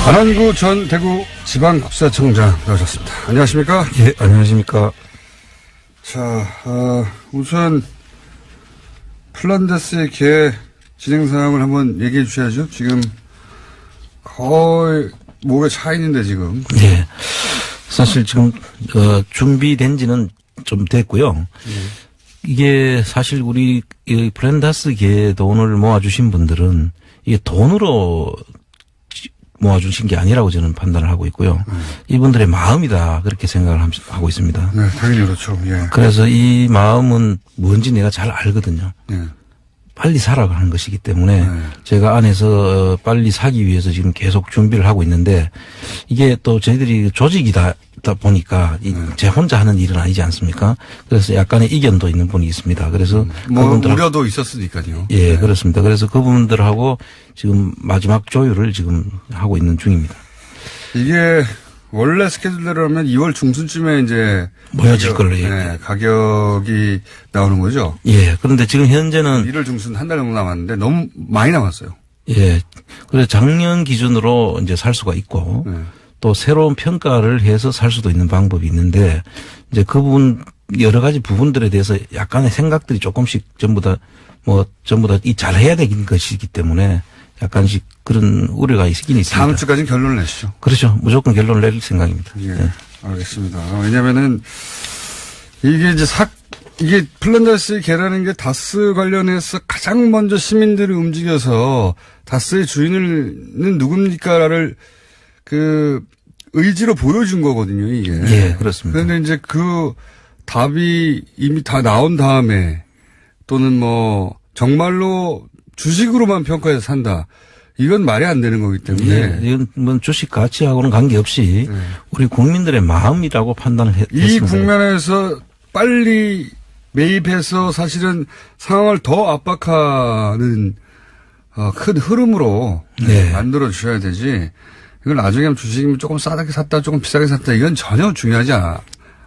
안한구 전 대구 지방국세청장 나오셨습니다. 안녕하십니까? 예, 안녕하십니까? 자, 우선 플란다스의 개 진행 사항을 한번 얘기해 주셔야죠. 지금 거의 목에 차 있는데 지금. 예. 사실 지금 준비된 지는 좀 됐고요. 이게 사실 우리 플란다스 개 돈을 모아주신 분들은 이게 돈으로 모아주신 게 아니라고 저는 판단을 하고 있고요. 이분들의 마음이다 그렇게 생각을 하고 있습니다. 네, 당연히 그렇죠. 예. 그래서 이 마음은 뭔지 내가 잘 알거든요. 예. 빨리 사라고 하는 것이기 때문에 네. 제가 안에서 빨리 사기 위해서 지금 계속 준비를 하고 있는데 이게 또 저희들이 조직이다 보니까 제 혼자 하는 일은 아니지 않습니까? 그래서 약간의 이견도 있는 분이 있습니다. 그래서 우려도 있었으니까요. 예, 네. 그렇습니다. 그래서 그분들하고 지금 마지막 조율을 지금 하고 있는 중입니다. 이게 원래 스케줄대로라면 2월 중순쯤에 이제 모여질 걸로 가격이 나오는 거죠. 예. 그런데 지금 현재는 1월 중순 한 달 정도 남았는데 너무 많이 남았어요. 예. 그래서 작년 기준으로 이제 살 수가 있고 또 새로운 평가를 해서 살 수도 있는 방법이 있는데 이제 그 부분 여러 가지 부분들에 대해서 약간의 생각들이 조금씩 전부 다 이 잘해야 되는 것이기 때문에 약간씩 그런 우려가 있긴 있습니다. 다음 주까지는 결론을 내시죠. 그렇죠. 무조건 결론을 낼 생각입니다. 예. 네. 알겠습니다. 왜냐면은 이게 이제 이게 플란다스 개라는 게 다스 관련해서 가장 먼저 시민들이 움직여서 다스의 주인은 누굽니까를 그 의지로 보여준 거거든요, 이게. 예, 그렇습니다. 그런데 이제 그 답이 이미 다 나온 다음에 또는 정말로 주식으로만 평가해서 산다. 이건 말이 안 되는 거기 때문에. 예, 이건 주식 가치하고는 관계없이 우리 국민들의 마음이라고 판단을 했습니다. 이 국면에서 빨리 매입해서 사실은 상황을 더 압박하는 큰 흐름으로 만들어 주셔야 되지. 이걸 나중에 하면 주식이면 조금 싸게 샀다, 조금 비싸게 샀다. 이건 전혀 중요하지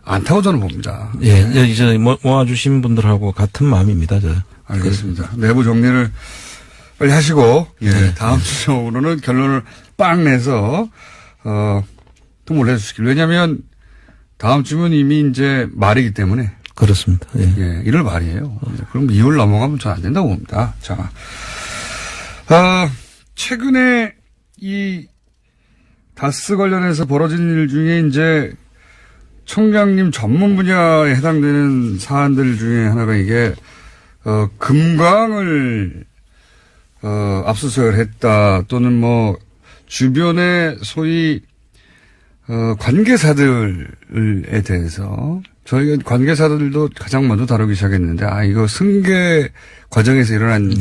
않다고 저는 봅니다. 예, 이제 모아주신 분들하고 같은 마음입니다. 알겠습니다. 내부 정리를 빨리 하시고, 다음 주적으로는 결론을 빵 내서, 통보를 해주시길. 왜냐면, 다음 주면 이미 이제 말이기 때문에. 그렇습니다. 예. 1월 말이에요. 그럼 2월 넘어가면 전 안 된다고 봅니다. 자. 최근에 이 다스 관련해서 벌어진 일 중에 이제 청장님 전문 분야에 해당되는 사안들 중에 하나가 이게, 금광을 압수수색을 했다 또는 주변에 소위 관계사들에 대해서 저희가 관계사들도 가장 먼저 다루기 시작했는데 이거 승계 과정에서 일어난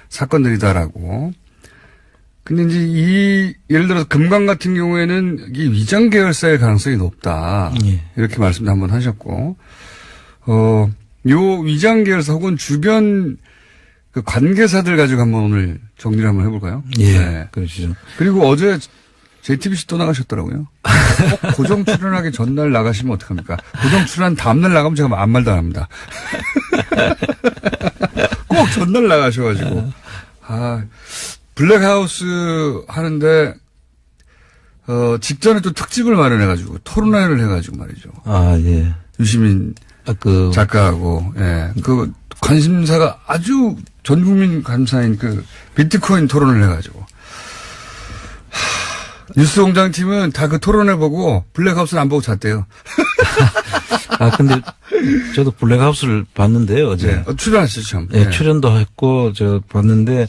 사건들이다라고. 근데 이제 예를 들어서 금강 같은 경우에는 이 위장 계열사의 가능성이 높다. 이렇게 말씀도 한번 하셨고 요 위장 계열사 혹은 주변 그 관계사들 가지고 한번 오늘 정리를 한번 해볼까요? 예. 그러시죠. 그리고 어제 JTBC 또 나가셨더라고요. 꼭 고정 출연하기 전날 나가시면 어떡합니까? 고정 출연 다음날 나가면 제가 아무 말도 안 합니다. 꼭 전날 나가셔가지고. 블랙하우스 하는데, 직전에 또 특집을 마련해가지고, 토론회를 해가지고 말이죠. 예. 유시민 작가하고, 그 관심사가 아주 전 국민 관심사인 그 비트코인 토론을 해가지고. 뉴스공장 팀은 다 그 토론회 보고 블랙하우스는 안 보고 잤대요. 근데 저도 블랙하우스를 봤는데요, 어제. 출연하시죠, 참. 예, 출연도 했고, 봤는데,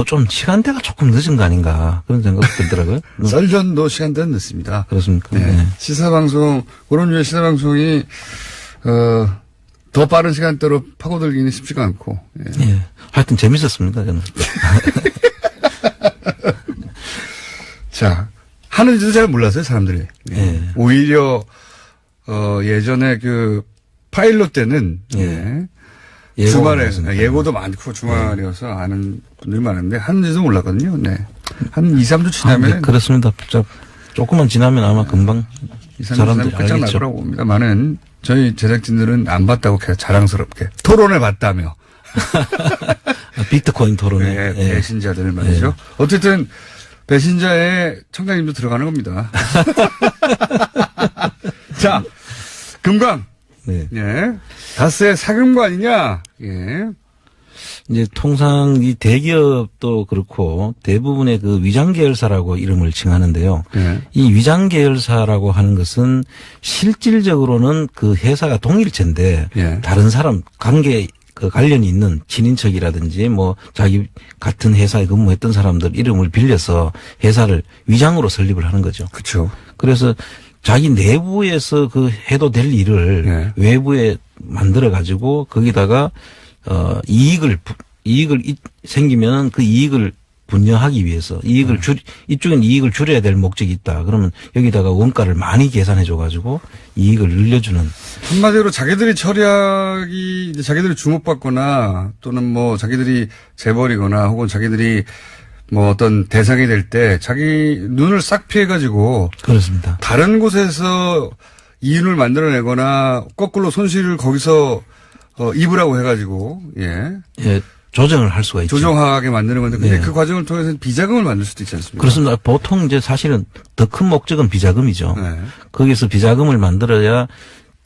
좀 시간대가 조금 늦은 거 아닌가, 그런 생각이 들더라고요. 썰전도 시간대는 늦습니다. 그렇습니까? 네. 시사방송, 그런 류의 시사방송이, 더 빠른 시간대로 파고들기는 쉽지가 않고. 예. 하여튼 재밌었습니다, 저는. 자, 하는지도 잘 몰랐어요, 사람들이. 오히려, 예전에 그, 파일럿 때는, 주말에, 예고도 많고 주말이어서 아는 분들이 많은데, 하는지도 몰랐거든요. 한 2, 3주 지나면. 그렇습니다. 조금만 지나면 아마 금방 사람들이 끝장 날 거라고 봅니다만은, 저희 제작진들은 안 봤다고 계속 자랑스럽게 토론해 봤다며. 비트코인 토론회. 배신자들 말이죠. 어쨌든 배신자의 청장님도 들어가는 겁니다. 자, 금강. 네. 예. 다스의 사금관이냐? 예. 이제 통상 이 대기업도 그렇고 대부분의 그 위장 계열사라고 이름을 칭하는데요. 예. 이 위장 계열사라고 하는 것은 실질적으로는 그 회사가 동일체인데 예. 다른 사람 그 관련이 있는 친인척이라든지 뭐 자기 같은 회사에 근무했던 사람들 이름을 빌려서 회사를 위장으로 설립을 하는 거죠. 그렇죠. 그래서 자기 내부에서 그 해도 될 일을 네. 외부에 만들어 가지고 거기다가 이익을 생기면 그 이익을 분여하기 위해서 이쪽엔 이익을 줄여야 될 목적이 있다. 그러면 여기다가 원가를 많이 계산해 줘 가지고 이익을 늘려주는. 한마디로 자기들이 처리하기, 이제 자기들이 주목받거나 또는 뭐 자기들이 재벌이거나 혹은 자기들이 뭐 어떤 대상이 될 때 자기 눈을 싹 피해가지고 그렇습니다. 다른 곳에서 이윤을 만들어내거나 거꾸로 손실을 거기서 입으라고 해가지고 예. 예, 조정을 할 수가 있죠. 조정하게 만드는 건데 근데 네. 그 과정을 통해서 비자금을 만들 수도 있지 않습니까? 그렇습니다. 보통 이제 사실은 더 큰 목적은 비자금이죠. 네. 거기서 비자금을 만들어야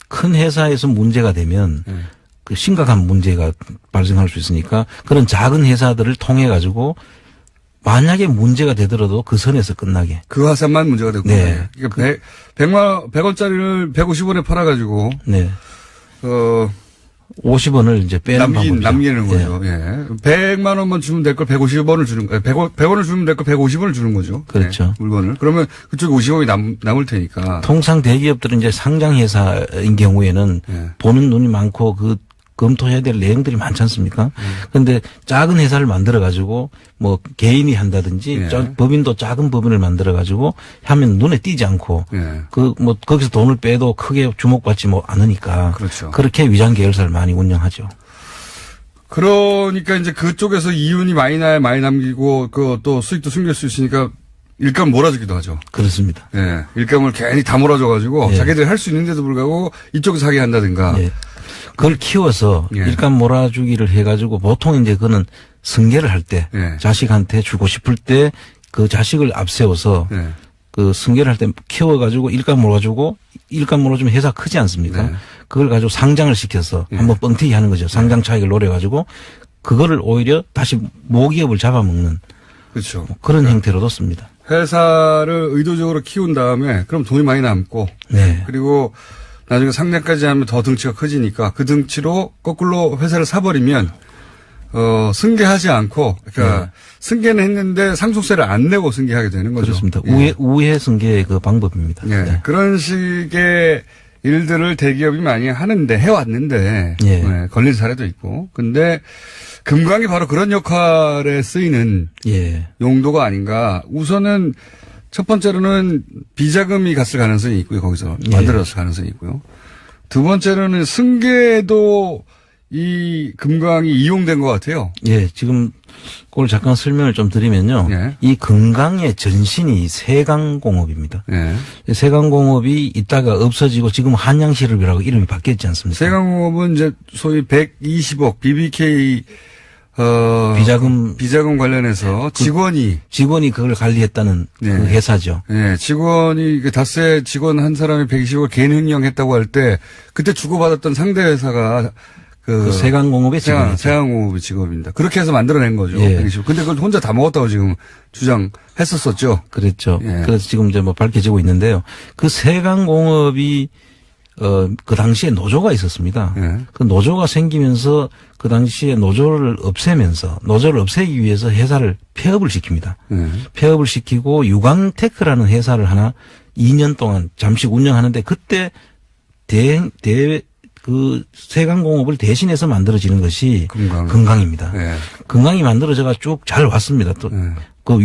큰 회사에서 문제가 되면 네. 그 심각한 문제가 발생할 수 있으니까 그런 작은 회사들을 통해 가지고 만약에 문제가 되더라도 그 선에서 끝나게. 그 화산만 문제가 되고. 네. 그러니까 100원짜리를 150원에 팔아가지고. 네. 50원을 이제 빼는 방법이죠. 남기는 거죠. 예. 100만 원만 주면 될 걸 150원을 주는 거예요. 100원을 주면 될 걸 150원을 주는 거죠. 그렇죠. 네, 물건을. 그러면 그쪽에 50원이 남을 테니까. 통상 대기업들은 이제 상장 회사인 경우에는 네. 보는 눈이 많고 그 검토해야 될 내용들이 많지 않습니까? 그런데 작은 회사를 만들어 가지고 뭐 개인이 한다든지 네. 법인도 작은 법인을 만들어 가지고 하면 눈에 띄지 않고 네. 그 뭐 거기서 돈을 빼도 크게 주목받지 뭐 않으니까 그렇죠. 그렇게 위장 계열사를 많이 운영하죠. 그러니까 이제 그쪽에서 이윤이 많이 나야 많이 남기고 그 또 수익도 숨길 수 있으니까 일감 몰아주기도 하죠. 그렇습니다. 예. 일감을 괜히 다 몰아줘가지고 예. 자기들이 할 수 있는데도 불구하고 이쪽에서 하게 한다든가. 예. 그걸 키워서 예. 일감 몰아주기를 해가지고 보통 이제 그는 승계를 할 때 예. 자식한테 주고 싶을 때 그 자식을 앞세워서 예. 그 승계를 할 때 키워가지고 일감 몰아주고 일감 몰아주면 회사 크지 않습니까? 네. 그걸 가지고 상장을 시켜서 예. 한번 뻥튀기 하는 거죠. 상장 차익을 노려가지고 그거를 오히려 다시 모기업을 잡아먹는 그렇죠. 그런 형태로도 씁니다. 회사를 의도적으로 키운 다음에 그럼 돈이 많이 남고 네. 그리고 나중에 상장까지 하면 더 등치가 커지니까 그 등치로 거꾸로 회사를 사버리면 승계하지 않고 그러니까 네. 승계는 했는데 상속세를 안 내고 승계하게 되는 거죠. 그렇습니다. 예. 우회 승계의 그 방법입니다. 예. 네. 그런 식의 일들을 대기업이 많이 하는데 해왔는데 예. 예, 걸린 사례도 있고 근데 금강이 바로 그런 역할에 쓰이는 예. 용도가 아닌가. 우선은 첫 번째로는 비자금이 갔을 가능성이 있고요. 거기서 예. 만들었을 가능성이 있고요. 두 번째로는 승계도 이 금강이 이용된 것 같아요. 예, 지금 그걸 잠깐 설명을 좀 드리면요. 예. 이 금강의 전신이 세강공업입니다. 예. 세강공업이 있다가 없어지고 지금 한양실업이라고 이름이 바뀌었지 않습니까? 세강공업은 이제 소위 120억 BBK 비자금 관련해서 직원이 그걸 관리했다는 네. 그 회사죠. 예, 직원이 그 다스의 직원 한 사람이 120억 개인 횡령했다고 할 때 그때 주고받았던 상대 회사가 그 세강공업의 직원이죠. 세강공업의 직업입니다. 그렇게 해서 만들어낸 거죠. 예. 120억. 근데 그걸 혼자 다 먹었다고 지금 주장했었었죠. 그랬죠. 예. 그래서 지금 이제 뭐 밝혀지고 있는데요. 그 세강공업이 그 당시에 노조가 있었습니다. 예. 그 노조가 생기면서 그 당시에 노조를 없애기 위해서 회사를 폐업을 시킵니다. 예. 폐업을 시키고 유광테크라는 회사를 하나 2년 동안 잠시 운영하는데 그때 그 세강공업을 대신해서 만들어지는 것이 금강입니다. 예. 금강이 만들어져가 쭉 잘 왔습니다. 또 예. 그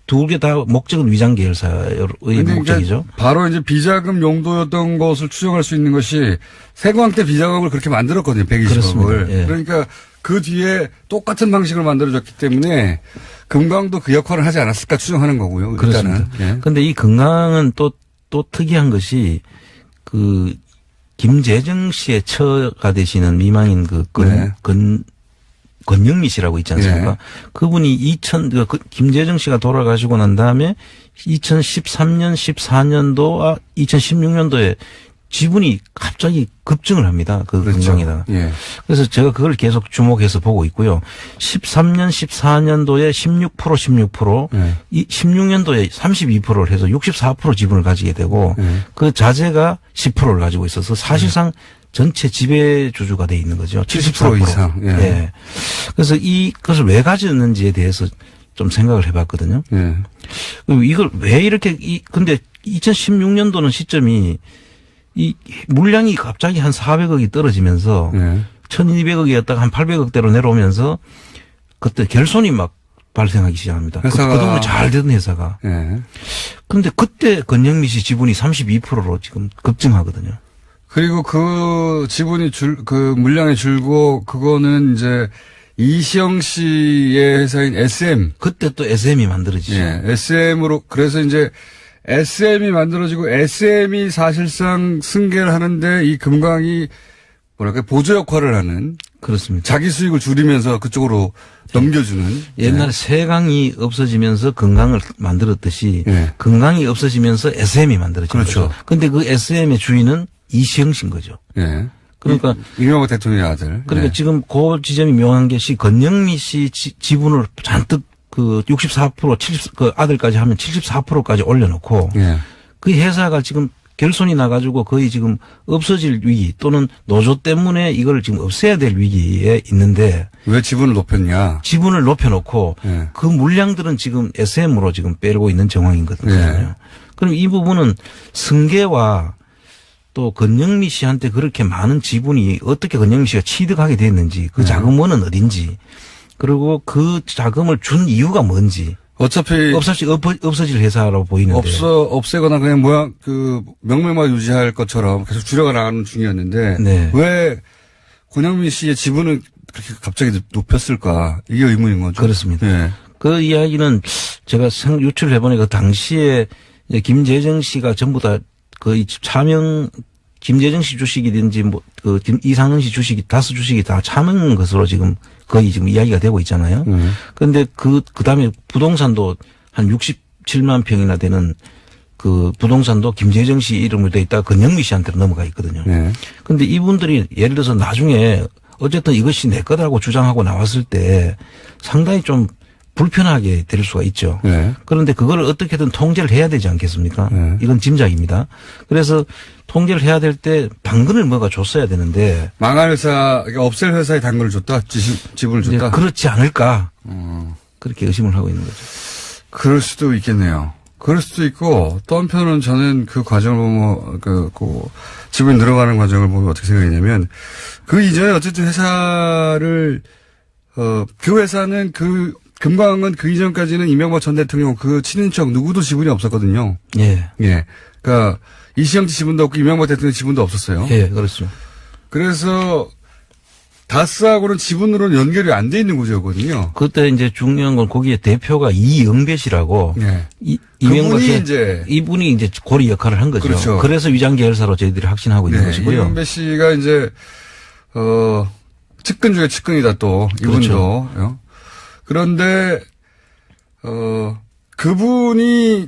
두 개 다 목적은 위장 계열사의 목적이죠. 바로 이제 비자금 용도였던 것을 추정할 수 있는 것이 세광 때 비자금을 그렇게 만들었거든요. 120억을. 예. 그러니까 그 뒤에 똑같은 방식으로 만들어졌기 때문에 금강도 그 역할을 하지 않았을까 추정하는 거고요. 그렇습니다. 그런데 이 금강은 또 특이한 것이 그 김재정 씨의 처가 되시는 미망인 그 권영미 씨라고 있지 않습니까? 예. 그분이 김재정 씨가 돌아가시고 난 다음에 2013년, 14년도와 2016년도에 지분이 갑자기 급증을 합니다. 그 그렇죠. 금강에다가. 예. 그래서 제가 그걸 계속 주목해서 보고 있고요. 13년, 14년도에 16%, 예. 이 16년도에 32%를 해서 64% 지분을 가지게 되고 예. 그 자재가 10%를 가지고 있어서 사실상 전체 지배주주가 돼 있는 거죠. 70% 이상. 예. 예. 그래서 이것을 왜 가졌는지에 대해서 좀 생각을 해봤거든요. 예. 이걸 왜 이렇게 근데 2016년도는 시점이 이 물량이 갑자기 한 400억이 떨어지면서 예. 1200억이었다가 한 800억대로 내려오면서 그때 결손이 막 발생하기 시작합니다. 그동안 잘 되던 회사가. 예. 그런데 그때 권영미 씨 지분이 32%로 지금 급증하거든요. 그리고 그 지분이 그 물량이 줄고 그거는 이제 이시영 씨의 회사인 SM. 그때 또 SM이 만들어지죠. 예. SM으로 그래서 이제 SM이 만들어지고 SM이 사실상 승계를 하는데 이 금강이 뭐랄까 보조 역할을 하는 그렇습니다. 자기 수익을 줄이면서 그쪽으로 넘겨주는. 옛날에 세강이 없어지면서 건강을 만들었듯이 예. 건강이 없어지면서 SM이 만들어진 그렇죠. 거죠. 그런데 그 SM의 주인은 이시영 씨인 거죠. 예. 그러니까 이명박 대통령의 아들. 그러니까 예. 지금 그 지점이 묘한 것이 권영미 씨 지분을 잔뜩 그 64%, 70, 그 아들까지 하면 74%까지 올려놓고 예. 그 회사가 지금 결손이 나가지고 거의 지금 없어질 위기 또는 노조 때문에 이걸 지금 없애야 될 위기에 있는데 왜 지분을 높였냐. 지분을 높여놓고 예. 그 물량들은 지금 SM으로 지금 빼고 있는 정황이거든요. 예. 그럼 이 부분은 승계와 또 권영미 씨한테 그렇게 많은 지분이 어떻게 권영미 씨가 취득하게 됐는지 그 자금원은 어딘지 그리고 그 자금을 준 이유가 뭔지 어차피 없어질 회사라고 보이는데 없애거나 그냥 모양 그 명맥만 유지할 것처럼 계속 줄여가 나가는 중이었는데 네. 왜 권영민 씨의 지분을 그렇게 갑자기 높였을까 이게 의문인 거죠. 그렇습니다. 예. 그 이야기는 제가 유출해 보니까 그 당시에 이제 김재정 씨가 전부 다 거의 차명 김재정 씨 주식이든지 뭐 그 이상은 씨 주식이 다수 주식이 다 차명 것으로 지금 거의 지금 이야기가 되고 있잖아요. 그런데 그다음에 부동산도 한 67만 평이나 되는 그 부동산도 김재정 씨 이름으로 돼 있다가 권영미 씨한테로 넘어가 있거든요. 그런데 이분들이 예를 들어서 나중에 어쨌든 이것이 내 거다라고 주장하고 나왔을 때 상당히 좀 불편하게 될 수가 있죠. 네. 그런데 그걸 어떻게든 통제를 해야 되지 않겠습니까? 네. 이건 짐작입니다. 그래서 통제를 해야 될 때 당근을 뭐가 줬어야 되는데 망할 회사, 그러니까 없앨 회사에 당근을 줬다? 지분을 줬다? 그렇지 않을까? 그렇게 의심을 하고 있는 거죠. 그럴 수도 있겠네요. 그럴 수도 있고 또 한편은 저는 그 과정을 보면 그 지분이 늘어가는 과정을 보면 어떻게 생각했냐면 그 이전에 어쨌든 회사를 그 회사는 금강은 그 이전까지는 이명박 전 대통령 그 친인척 누구도 지분이 없었거든요. 예. 예. 그러니까 이시영 씨 지분도 없고 이명박 대통령 지분도 없었어요. 예, 그렇죠. 그래서 다스하고는 지분으로는 연결이 안 돼 있는 구조였거든요. 그때 이제 중요한 건 거기에 대표가 이영배 씨라고 예. 이명박이 이분이 이제 고리 역할을 한 거죠. 그렇죠. 그래서 위장 계열사로 저희들이 확신하고 있는 것이고요. 이영배 씨가 이제 측근 중에 측근이다 또 이분도. 그렇죠. 그런데 그분이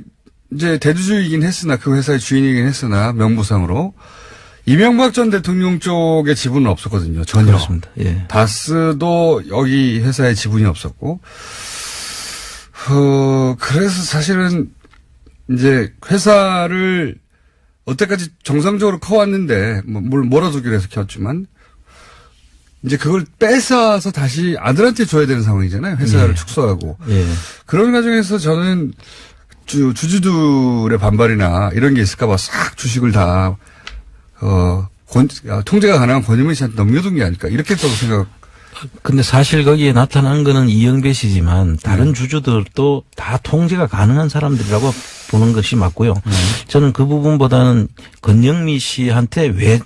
이제 대주주이긴 했으나 그 회사의 주인이긴 했으나 명부상으로 이명박 전 대통령 쪽에 지분은 없었거든요. 전혀. 그렇습니다. 예. 다스도 여기 회사에 지분이 없었고 그래서 사실은 이제 회사를 어때까지 정상적으로 커왔는데 뭘 몰아주기로 해서 키웠지만 이제 그걸 뺏어서 다시 아들한테 줘야 되는 상황이잖아요. 회사를 예. 축소하고. 예. 그런 과정에서 저는 주주들의 반발이나 이런 게 있을까봐 싹 주식을 다 통제가 가능한 권영민 씨한테 넘겨둔 게 아닐까 이렇게 또 생각. 근데 사실 거기에 나타난 거는 이영배 씨지만 다른 주주들도 다 통제가 가능한 사람들이라고 보는 것이 맞고요. 저는 그 부분보다는 권영미 씨한테 왜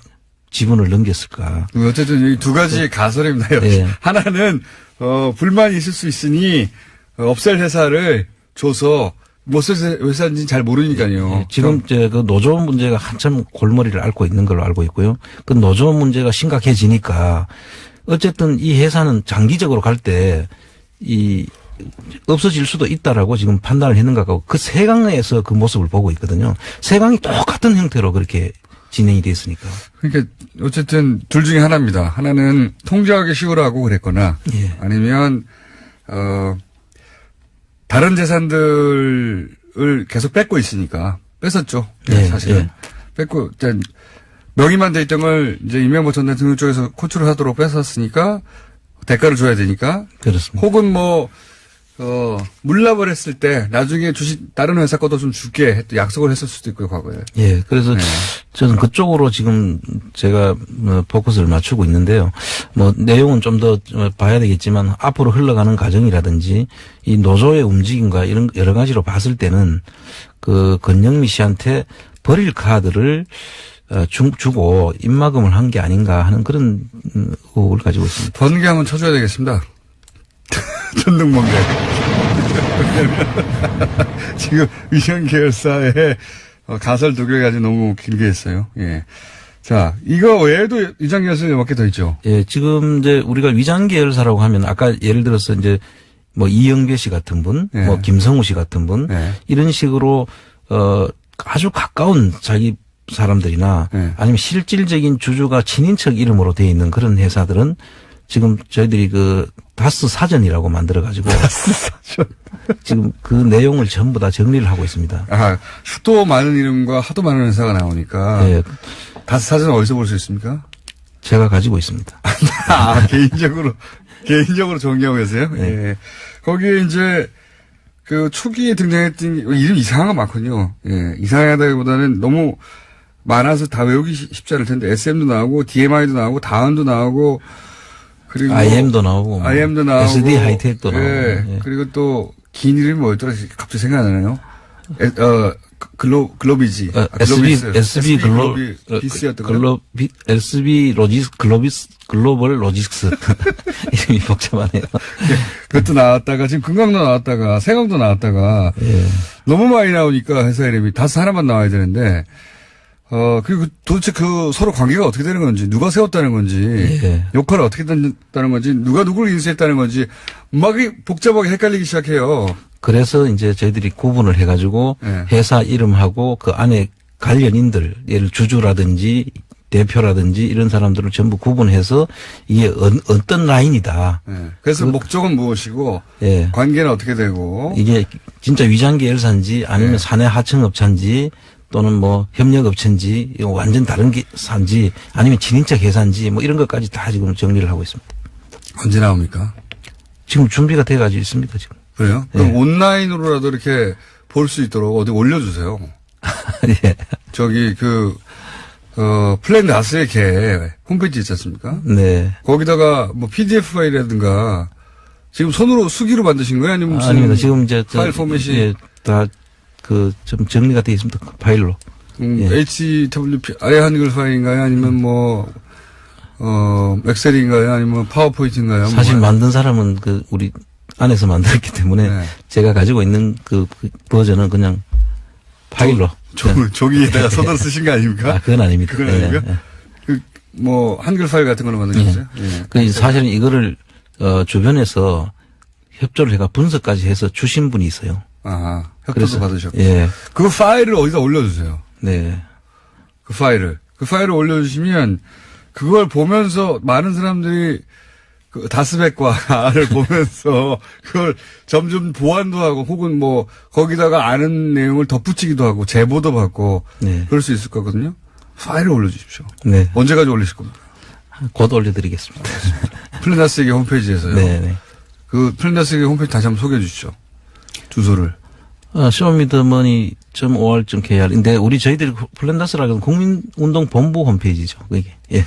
지분을 넘겼을까. 어쨌든 이 두 가지 가설입니다. 네. 하나는 불만이 있을 수 있으니 없앨 회사를 줘서 무슨 회사인지 잘 모르니까요. 네. 지금 그 노조 문제가 한참 골머리를 앓고 있는 걸로 알고 있고요. 그 노조 문제가 심각해지니까 어쨌든 이 회사는 장기적으로 갈 때 없어질 수도 있다라고 지금 판단을 했는 것 같고 그 세강에서 그 모습을 보고 있거든요. 세강이 똑같은 형태로 그렇게 진행이 됐으니까. 그러니까 어쨌든 둘 중에 하나입니다. 하나는 통제하기 쉬우라고 그랬거나 예. 아니면 다른 재산들을 계속 뺏고 있으니까 뺐었죠. 네, 사실은 예. 뺏고 일단 명의만 돼 있던 걸 이제 이명박 전 대통령 쪽에서 컨트롤하도록 뺏었으니까 대가를 줘야 되니까. 그렇습니다. 혹은 물납을 했을 때 나중에 주식 다른 회사 것도 좀 줄게 약속을 했을 수도 있고요, 과거에. 예. 그래서 네. 저는 그쪽으로 지금 제가 포커스를 맞추고 있는데요. 내용은 좀 더 봐야 되겠지만 앞으로 흘러가는 과정이라든지 이 노조의 움직임과 이런 여러 가지로 봤을 때는 그 권영미 씨한테 버릴 카드를 주고 입막음을 한 게 아닌가 하는 그런 의혹을 가지고 있습니다. 번개 한번 쳐줘야 되겠습니다. 전등번개. 지금 위성 계열사의 가설 두 개까지 너무 길게 했어요. 예. 자, 이거 외에도 위장 계열사 몇 개 더 있죠? 예, 지금 이제 우리가 위장 계열사라고 하면 아까 예를 들어서 이제 이영배 씨 같은 분, 예. 김성우 씨 같은 분, 예. 이런 식으로 아주 가까운 자기 사람들이나 예. 아니면 실질적인 주주가 친인척 이름으로 되어 있는 그런 회사들은 지금 저희들이 다스 사전이라고 만들어가지고 다스 사전. 지금 그 내용을 전부 다 정리를 하고 있습니다. 아, 수도 많은 이름과 하도 많은 회사가 나오니까. 예. 다스 사전 어디서 볼 수 있습니까? 제가 가지고 있습니다. 아, 개인적으로 정리하고 계세요? 네. 예. 거기에 이제, 초기에 등장했던, 이름 이상한 거 많거든요. 예. 이상하다기보다는 너무 많아서 다 외우기 쉽지 않을 텐데, SM도 나오고, DMI도 나오고, 다운도 나오고, 그리고. IM도 나오고. IM도 나오고. SD 하이텍도 나오고. 예. 예. 그리고 또, 긴 이름이 뭐였더라? 갑자기 생각 안 나네요. 글로비지. SB 비스였던 거. SB 글로벌 로지스트. 이름이 복잡하네요. 그것도 나왔다가, 지금 금강도 나왔다가, 세강도 나왔다가, 예. 너무 많이 나오니까 회사 이름이 다섯 하나만 나와야 되는데, 그리고 도대체 서로 관계가 어떻게 되는 건지, 누가 세웠다는 건지, 예. 역할을 어떻게 했다는 건지, 누가 누구를 인수했다는 건지, 막 복잡하게 헷갈리기 시작해요. 그래서 이제 저희들이 구분을 해가지고 예. 회사 이름하고 그 안에 관련인들, 예를 주주라든지 대표라든지 이런 사람들을 전부 구분해서 이게 어떤 라인이다. 예. 그래서 목적은 무엇이고, 예. 관계는 어떻게 되고, 이게 진짜 위장계열사인지 아니면 예. 사내 하청업체인지 또는 협력업체인지 이거 완전 다른 산지 아니면 친인척 회사인지 이런 것까지 다 지금 정리를 하고 있습니다. 언제 나옵니까? 지금 준비가 돼가지고 있습니다, 지금. 그래요? 예. 그럼 온라인으로라도 이렇게 볼 수 있도록 어디 올려주세요. 예. 저기 플랜다스의 개 홈페이지 있지 않습니까? 네. 거기다가 PDF 파일이라든가 지금 손으로 수기로 만드신 거예요? 아니면 무슨 아닙니다. 지금 이제 파일 포맷이 예, 다 좀 정리가 되어 있습니다. 파일로. 예. HWP 아예 한글 파일인가요? 아니면 엑셀인가요? 아니면 파워포인트인가요? 사실 만든 사람은 우리 안에서 만들었기 때문에 네. 제가 가지고 있는 그 버전은 그냥 파일로. 종이에다가 손으로 쓰신 거 아닙니까? 그건 아닙니다. 그건 아닙니까? 한글 파일 같은 거로 만든 거죠? 예. 사실은 이거를 주변에서 협조를 해가 분석까지 해서 주신 분이 있어요. 아, 협조도 받으셨고. 예. 그 파일을 어디다 올려주세요. 네. 그 파일을 올려주시면 그걸 보면서 많은 사람들이 다스백과를 보면서 그걸 점점 보완도 하고 혹은 거기다가 아는 내용을 덧붙이기도 하고 제보도 받고 네. 그럴 수 있을 거거든요. 파일을 올려주십시오. 네. 언제까지 올리실 겁니까? 곧 올려드리겠습니다. 플랜다스에게 홈페이지에서요. 네. 그 플랜다스에게 홈페이지 다시 한번 소개해 주시죠. 주소를. 쇼미더머니.or.kr인데 저희들이 플랜다스라는 국민운동본부 홈페이지죠. 그게. 예.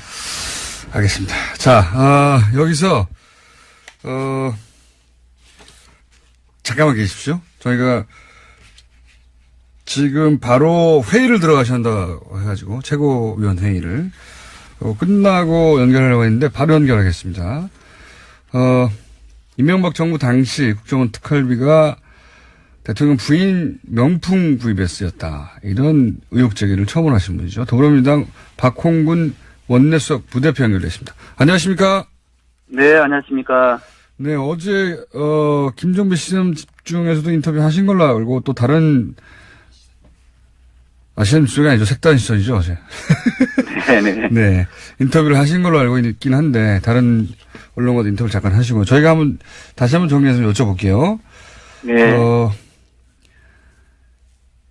알겠습니다. 자, 여기서 잠깐만 계십시오. 저희가 지금 바로 회의를 들어가신다고 해가지고 최고위원 회의를 끝나고 연결하려고 했는데 바로 연결하겠습니다. 이명박 정부 당시 국정원 특활비가 대통령 부인 명품 구입에 쓰였다. 이런 의혹 제기를 처음으로 하신 분이죠. 더불어민주당 박홍근 원내수석 부대표 연결됐습니다. 안녕하십니까? 네, 안녕하십니까. 네, 어제, 김종배 시험 집중에서도 인터뷰 하신 걸로 알고, 또 다른, 시험 집중이 아니죠. 색다른 시선이죠, 어제. 네네. 네. 인터뷰를 하신 걸로 알고 있긴 한데, 다른 언론과도 인터뷰를 잠깐 하시고, 저희가 다시 한번 정리해서 여쭤볼게요. 네.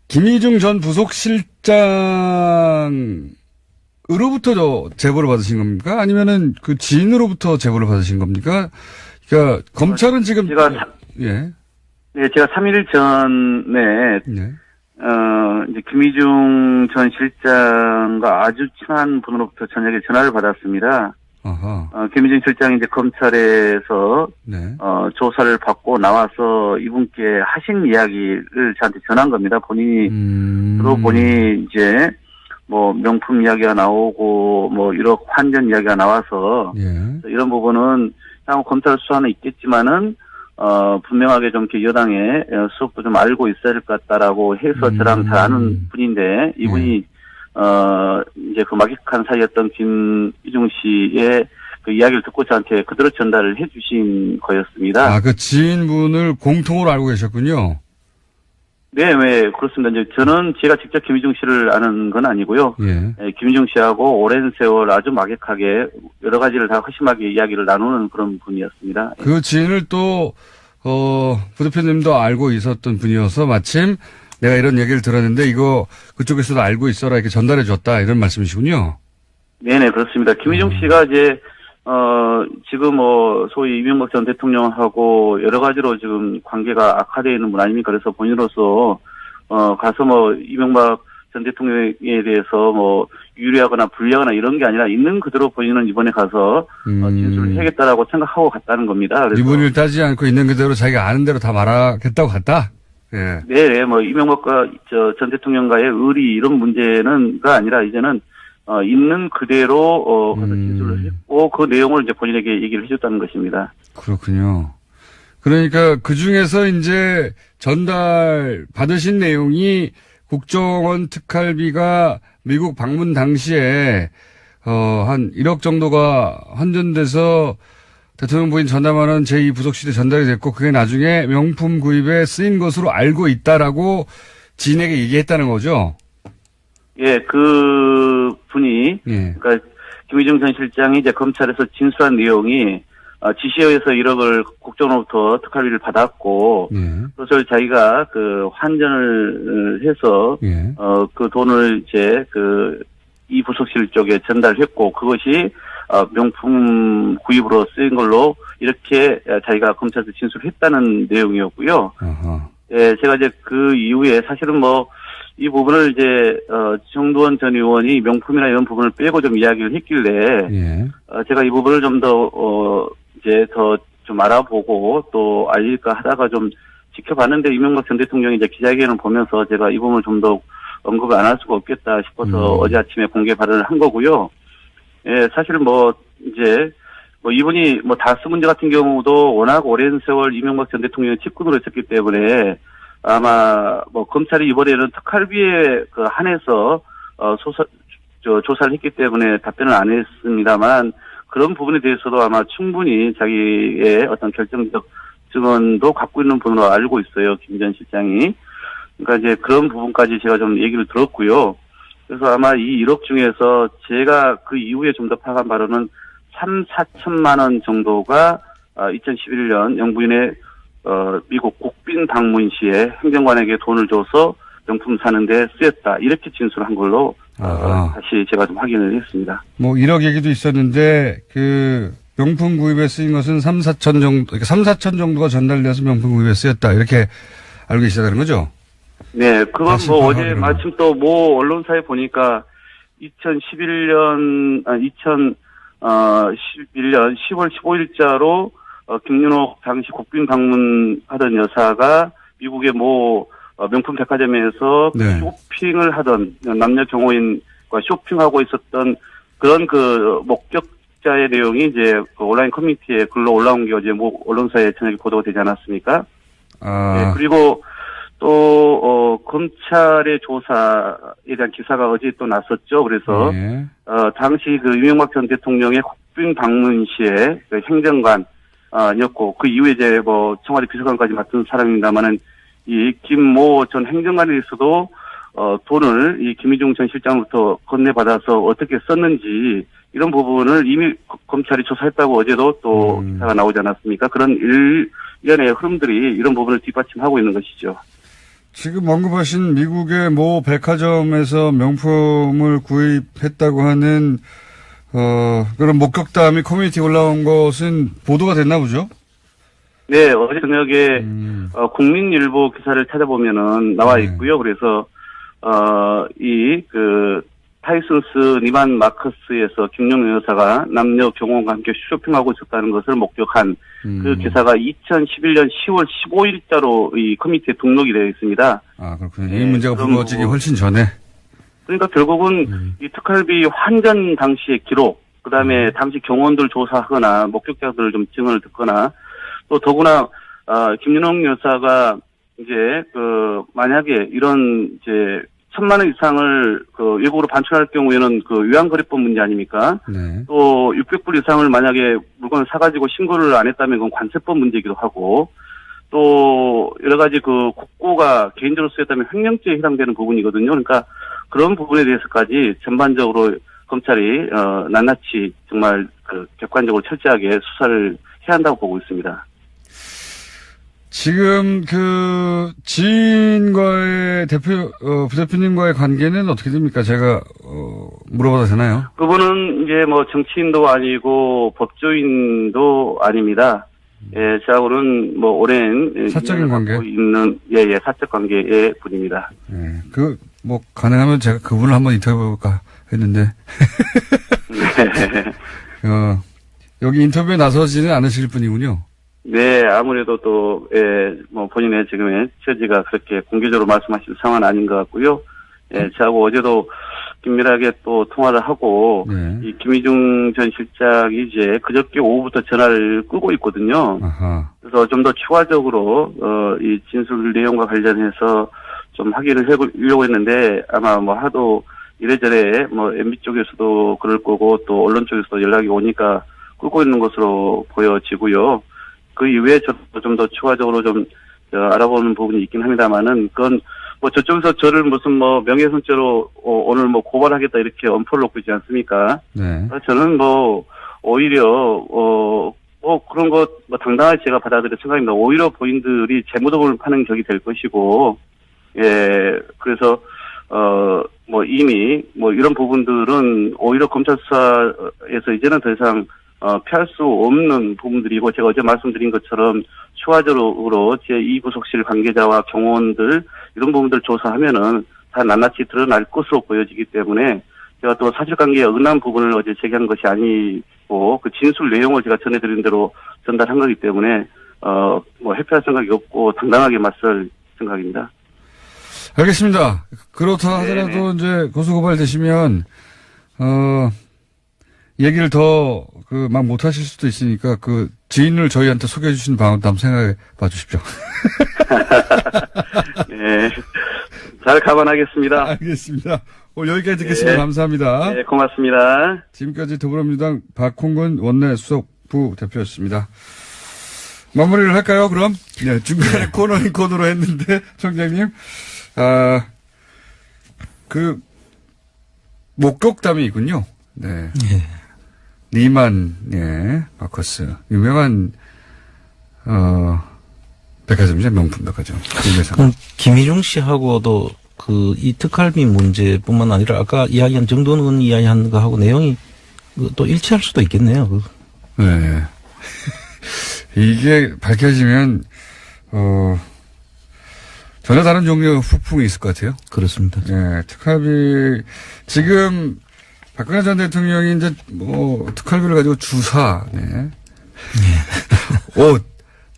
김희중 전 부속실장으로부터 제보를 받으신 겁니까? 아니면은 그 지인으로부터 제보를 받으신 겁니까? 그러니까 검찰은 지금 제가 예. 네, 제가 3일 전에 네. 이제 김희중 전 실장과 아주 친한 분으로부터 저녁에 전화를 받았습니다. 아하. 김희중 실장이 이제 검찰에서 네. 조사를 받고 나와서 이분께 하신 이야기를 저한테 전한 겁니다. 본인이 들어보니 이제 뭐 명품 이야기가 나오고 뭐 1억 환전 이야기가 나와서 예. 이런 부분은 향후 검찰 수사는 있겠지만은 분명하게 좀 이렇게 여당의 수업도 좀 알고 있어야 될 것 같다라고 해서 저랑 잘 아는 분인데 이분이 이제 그 막역한 사이였던 김희중 씨의 그 이야기를 듣고 저한테 그대로 전달을 해 주신 거였습니다. 그 지인분을 공통으로 알고 계셨군요. 네, 그렇습니다. 이제 저는 제가 직접 김희중 씨를 아는 건 아니고요. 예. 김희중 씨하고 오랜 세월 아주 막역하게 여러 가지를 다 허심하게 이야기를 나누는 그런 분이었습니다. 그 지인을 또, 부대표님도 알고 있었던 분이어서 마침 내가 이런 얘기를 들었는데 이거 그쪽에서도 알고 있어라 이렇게 전달해 줬다 이런 말씀이시군요. 네네, 그렇습니다. 김희중 씨가 이제, 지금 소위 이명박 전 대통령하고 여러 가지로 지금 관계가 악화되어 있는 분 아닙니까? 그래서 본인으로서, 가서 이명박 전 대통령에 대해서 유리하거나 불리하거나 이런 게 아니라 있는 그대로 본인은 이번에 가서, 진술을 해야겠다라고 생각하고 갔다는 겁니다. 그래서 이분을 따지지 않고 있는 그대로 자기가 아는 대로 다 말하겠다고 갔다? 예. 네, 이명박과 전 대통령과의 의리 이런 문제는가 아니라 이제는 있는 그대로 가서 진술을 했고 그 내용을 이제 본인에게 얘기를 해줬다는 것입니다. 그렇군요. 그러니까 그 중에서 이제 전달 받으신 내용이 국정원 특활비가 미국 방문 당시에 한 1억 정도가 환전돼서 대통령 부인 전담하는 제2부속실에 전달이 됐고 그게 나중에 명품 구입에 쓰인 것으로 알고 있다라고 지인에게 얘기했다는 거죠? 예, 그 분이 예. 그러니까 김희중 전 실장이 이제 검찰에서 진술한 내용이 지시에 의해서 1억을 국정원으로부터 특활비를 받았고 그것을 자기가 그 환전을 해서 그 돈을 이제 이 부속실 쪽에 전달했고 그것이 명품 구입으로 쓰인 걸로 이렇게 자기가 검찰에서 진술했다는 내용이었고요. 예, 제가 이제 그 이후에 사실은 이 부분을 이제 정두원 전 의원이 명품이나 이런 부분을 빼고 좀 이야기를 했길래 제가 이 부분을 좀 더 이제 더 좀 알아보고 또 알릴까 하다가 좀 지켜봤는데 이명박 전 대통령이 이제 기자회견을 보면서 제가 이 부분을 좀 더 언급을 안 할 수가 없겠다 싶어서 어제 아침에 공개 발언을 한 거고요. 예, 사실 이제 이분이 다스 문제 같은 경우도 워낙 오랜 세월 이명박 전 대통령의 측근으로 있었기 때문에 아마 검찰이 이번에는 특활비에 한해서 조사를 했기 때문에 답변을 안 했습니다만 그런 부분에 대해서도 아마 충분히 자기의 어떤 결정적 증언도 갖고 있는 분으로 알고 있어요. 김 전 실장이. 그러니까 이제 그런 부분까지 제가 좀 얘기를 들었고요. 그래서 아마 이 1억 중에서 제가 그 이후에 좀 더 파악한 바로는 3,4천만 원 정도가 2011년 영부인의 미국 국빈 방문 시에 행정관에게 돈을 줘서 명품 사는데 쓰였다. 이렇게 진술한 걸로 다시 제가 좀 확인을 했습니다. 1억 얘기도 있었는데 그 명품 구입에 쓰인 것은 3, 4천 정도, 3, 4천 정도가 전달돼서 명품 구입에 쓰였다. 이렇게 알고 계시다는 거죠? 네, 그건 어제 마침 또 언론사에 보니까 2011년 10월 15일자로 김윤옥 당시 국빈 방문하던 여사가 미국의 명품 백화점에서 쇼핑을 하던 남녀 경호인과 쇼핑하고 있었던 그런 목격자의 내용이 이제 온라인 커뮤니티에 글로 올라온 게 어제 언론사에 저녁에 보도가 되지 않았습니까? 네, 그리고 또 검찰의 조사에 대한 기사가 어제 또 났었죠. 그래서 당시 이명박 전 대통령의 국빈 방문 시에 그 행정관이었고 그 이후에 이제 뭐 청와대 비서관까지 맡은 사람입니다만은 이 김모 전 행정관에 대해서도 돈을 이 김희중 전 실장으로부터 건네받아서 어떻게 썼는지 이런 부분을 이미 검찰이 조사했다고 어제도 또 기사가 나오지 않았습니까? 그런 일련의 흐름들이 이런 부분을 뒷받침하고 있는 것이죠. 지금 언급하신 미국의 모 백화점에서 명품을 구입했다고 하는 그런 목격담이 커뮤니티에 올라온 것은 보도가 됐나 보죠? 네, 어제 저녁에 국민일보 기사를 찾아보면은 나와 있고요. 그래서 타이슨스 니만 마커스에서 김용현 여사가 남녀 경호원과 함께 쇼핑하고 있었다는 것을 목격한 그 기사가 2011년 10월 15일자로 이 커뮤니티에 등록이 되어 있습니다. 아, 그렇군요. 이 문제가 불거지기 훨씬 전에. 그러니까 결국은 이 특활비 환전 당시의 기록, 그 다음에 당시 경호원들 조사하거나 목격자들 좀 증언을 듣거나 또 더구나 김윤홍 여사가 이제 만약에 이런 이제 1,000만 원 이상을 외국으로 반출할 경우에는 위안거래법 문제 아닙니까? 네. 또 600불 이상을 만약에 물건을 사가지고 신고를 안 했다면 그건 관세법 문제이기도 하고 또 여러 가지 국고가 개인적으로 쓰였다면 횡령죄에 해당되는 부분이거든요. 그러니까 그런 부분에 대해서까지 전반적으로 검찰이 낱낱이 정말 객관적으로 철저하게 수사를 해야 한다고 보고 있습니다. 지금 지인과의 부대표님과의 관계는 어떻게 됩니까? 제가 물어봐도 되나요? 그분은 이제 뭐 정치인도 아니고 법조인도 아닙니다. 예, 저하고는 뭐 오랜 사적인 관계 있는 사적 관계의 분입니다. 예, 뭐 가능하면 제가 그분을 한번 인터뷰해볼까 했는데 네. 여기 인터뷰에 나서지는 않으실 분이군요. 네, 아무래도 또, 뭐, 본인의 지금의 처지가 그렇게 공개적으로 말씀하실 상황은 아닌 것 같고요. 저하고 어제도 긴밀하게 또 통화를 하고, 네. 이 김희중 전 실장이 이제 그저께 오후부터 전화를 끄고 있거든요. 아하. 그래서 좀 더 추가적으로, 이 진술 내용과 관련해서 좀 확인을 해보려고 했는데, 아마 뭐 하도 이래저래 뭐 MB 쪽에서도 그럴 거고, 또 언론 쪽에서도 연락이 오니까 끄고 있는 것으로 보여지고요. 그 이후에 좀 더 추가적으로 좀 알아보는 부분이 있긴 합니다만은 그건 뭐 저쪽에서 저를 무슨 뭐 명예훼손죄로 오늘 뭐 고발하겠다 이렇게 엄포를 놓고 있지 않습니까? 네. 저는 뭐 오히려 뭐 그런 거 뭐 당당하게 제가 받아들일 생각입니다. 오히려 본인들이 재무도움을 파는 격이 될 것이고 그래서 뭐 이미 뭐 이런 부분들은 오히려 검찰 수사에서 이제는 더 이상 피할 수 없는 부분들이고 제가 어제 말씀드린 것처럼 추가적으로 제2부속실 관계자와 경호원들 이런 부분들 조사하면은 다 낱낱이 드러날 것으로 보여지기 때문에 제가 또 사실관계에 어긋난 부분을 어제 제기한 것이 아니고 그 진술 내용을 제가 전해드린 대로 전달한 거기 때문에 뭐 회피할 생각이 없고 당당하게 맞설 생각입니다. 알겠습니다. 그렇다 하더라도 이제 고소고발 되시면 얘기를 더 막 못하실 수도 있으니까 지인을 저희한테 소개해 주시는 방법도 한번 생각해 봐 주십시오. 네. 잘 감안하겠습니다. 알겠습니다. 오늘 여기까지 듣겠습니다. 네. 감사합니다. 네, 고맙습니다. 지금까지 더불어민주당 박홍근 원내 수석부 대표였습니다. 마무리를 할까요, 그럼? 네, 중간에 코너인 코너로 했는데, 총장님. 목격담이 있군요. 네. 예. 니만, 마커스. 유명한, 백화점이죠. 명품 백화점. 김희중 씨하고도 이 특활비 문제뿐만 아니라 아까 이야기한 정돈 의원 이야기한 거하고 내용이 또 일치할 수도 있겠네요. 네. 이게 밝혀지면, 전혀 다른 종류의 후풍이 있을 것 같아요. 그렇습니다. 네. 특활비, 지금, 박근혜 전 대통령이 이제 특활비를 가지고 주사, 옷,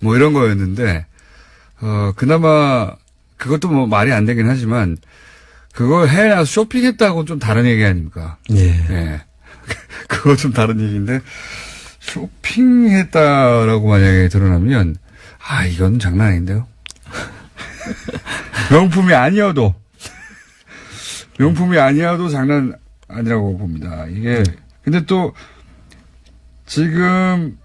뭐 이런 거였는데, 그나마 그것도 뭐 말이 안 되긴 하지만, 그걸 해야 쇼핑했다고 좀 다른 얘기 아닙니까? 네. 그거 좀 다른 얘기인데, 쇼핑했다라고 만약에 드러나면, 이건 장난 아닌데요? 명품이 아니어도 장난 아니라고 봅니다. 이게, 근데 또, 지금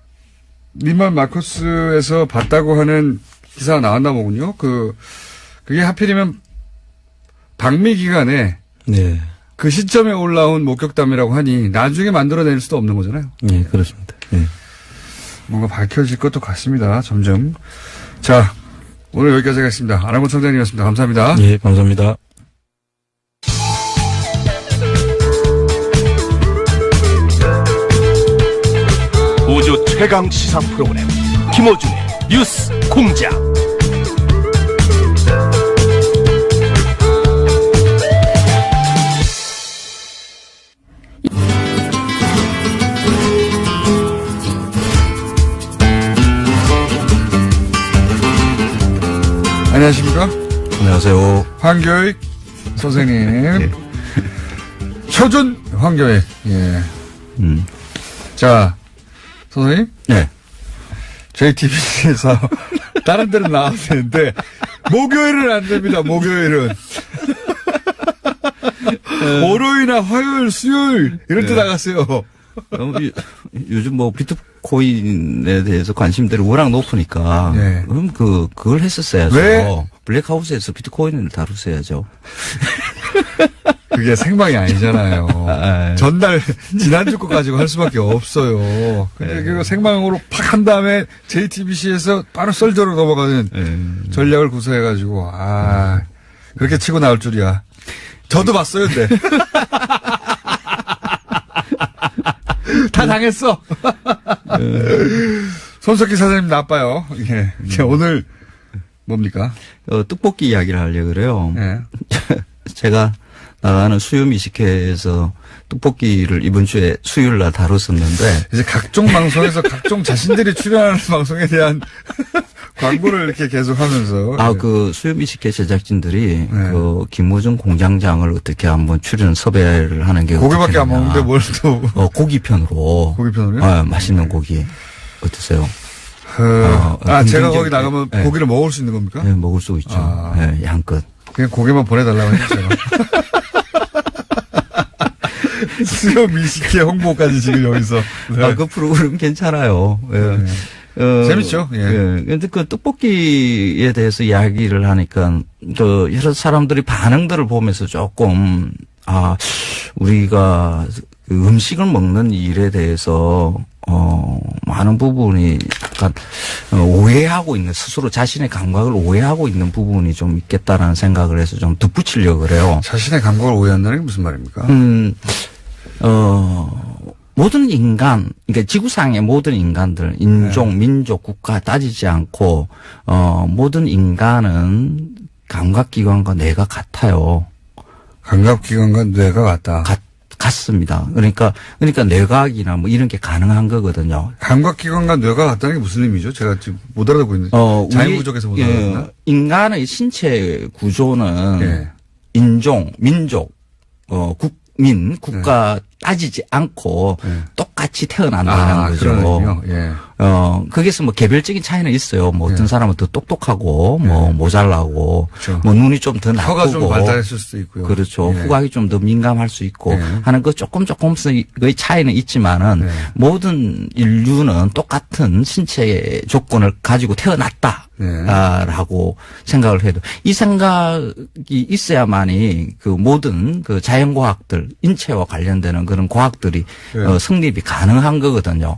니만 마커스에서 봤다고 하는 기사가 나왔나 보군요. 그게 하필이면 방미 기간에 네. 그 시점에 올라온 목격담이라고 하니 나중에 만들어낼 수도 없는 거잖아요. 네, 그렇습니다. 네. 뭔가 밝혀질 것도 같습니다. 점점. 자, 오늘 여기까지 하겠습니다. 안하곤 청장님이었습니다. 감사합니다. 예, 감사합니다. 우주 최강 시사 프로그램 김어준의 뉴스 공장. 안녕하십니까? 안녕하세요. 황교익 선생님. 초준 황교익. 예. 자, 선생님. 네. JTBC에서 다른 데는 나와도 되는데 목요일은 안 됩니다. 목요일은. 월요일이나 화요일, 수요일 이럴 때 나갔어요. 요즘 뭐 비트코인에 대해서 관심들이 워낙 높으니까 네. 그럼 그걸 했었어야죠. 왜? 블랙하우스에서 비트코인을 다뤘어야죠. 그게 생방이 아니잖아요. 전날 지난주 거 가지고 할 수밖에 없어요. 근데 그거 생방으로 팍 한 다음에 JTBC에서 바로 썰저로 넘어가는 전략을 구사해가지고 그렇게 치고 나올 줄이야. 저도 봤어요, 근데. 다 당했어. 손석희 사장님 나빠요. 예. 오늘 뭡니까? 떡볶이 이야기를 하려고 그래요. 예. 제가 나가는 수요미식회에서 떡볶이를 이번 주에 수요일 날 다뤘었는데 이제 각종 방송에서 각종 자신들이 출연하는 방송에 대한 광고를 이렇게 계속 하면서. 그 수요미식회 제작진들이 그 김호중 공장장을 어떻게 한번 출연 섭외를 하는 게 고기밖에 안 먹는데 뭘 또. 고기편으로. 고기편으로요? 맛있는 고기. 어떠세요? 제가 거기 나가면 고기를 먹을 수 있는 겁니까? 네, 먹을 수 있죠. 네, 양껏. 그냥 고기만 보내달라고 해주세요. 수요 미식회 홍보까지 지금 여기서. 네. 그 프로그램 괜찮아요. 예. 재밌죠? 예. 근데 그 떡볶이에 대해서 이야기를 하니까 여러 사람들이 반응들을 보면서 조금 우리가 그 음식을 먹는 일에 대해서 많은 부분이 약간 오해하고 있는, 스스로 자신의 감각을 오해하고 있는 부분이 좀 있겠다라는 생각을 해서 좀 덧붙이려고 그래요. 자신의 감각을 오해한다는 게 무슨 말입니까? 모든 인간, 그러니까 지구상의 모든 인간들, 인종, 민족, 국가 따지지 않고, 모든 인간은 감각기관과 뇌가 같아요. 감각기관과 뇌가 같다. 같습니다. 그러니까 뇌과학이나 뭐 이런 게 가능한 거거든요. 감각기관과 뇌가 같다는 게 무슨 의미죠? 제가 지금 못 알아듣고 있는데. 자연 부족에서 못 알아듣나? 인간의 신체 구조는 인종, 민족, 국민, 국가 따지지 않고 똑같이 태어난다는 거죠. 그런 의미요? 예. 거기서 뭐 개별적인 차이는 있어요. 뭐 어떤 사람은 더 똑똑하고, 뭐 모자라고, 그렇죠. 뭐 눈이 좀 더 나쁘고. 혀가 좀 발달했을 수도 있고요. 그렇죠. 후각이 좀 더 민감할 수 있고 하는 그 조금씩의 차이는 있지만은 모든 인류는 똑같은 신체 조건을 가지고 태어났다. 라고 생각을 해도 이 생각이 있어야만이 그 모든 그 자연과학들, 인체와 관련되는 그런 과학들이 성립이 가능한 거거든요.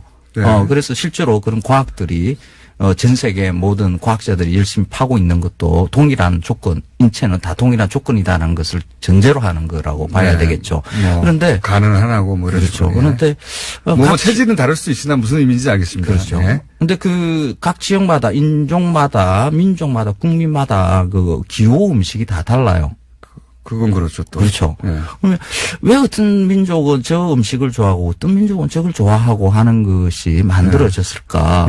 그래서 실제로 그런 과학들이 전 세계 모든 과학자들이 열심히 파고 있는 것도 동일한 조건, 인체는 다 동일한 조건이다라는 것을 전제로 하는 거라고 봐야 되겠죠. 그런데 가능하고 뭐 이런 그렇죠. 식으로. 그런데 체질은 다를 수 있으나 무슨 의미인지 알겠습니다. 그렇죠. 근데 그 각 지역마다, 인종마다, 민족마다, 국민마다 그 기호 음식이 다 달라요. 그건 그렇죠. 또. 그렇죠. 그러면 왜 어떤 민족은 저 음식을 좋아하고 어떤 민족은 저걸 좋아하고 하는 것이 만들어졌을까?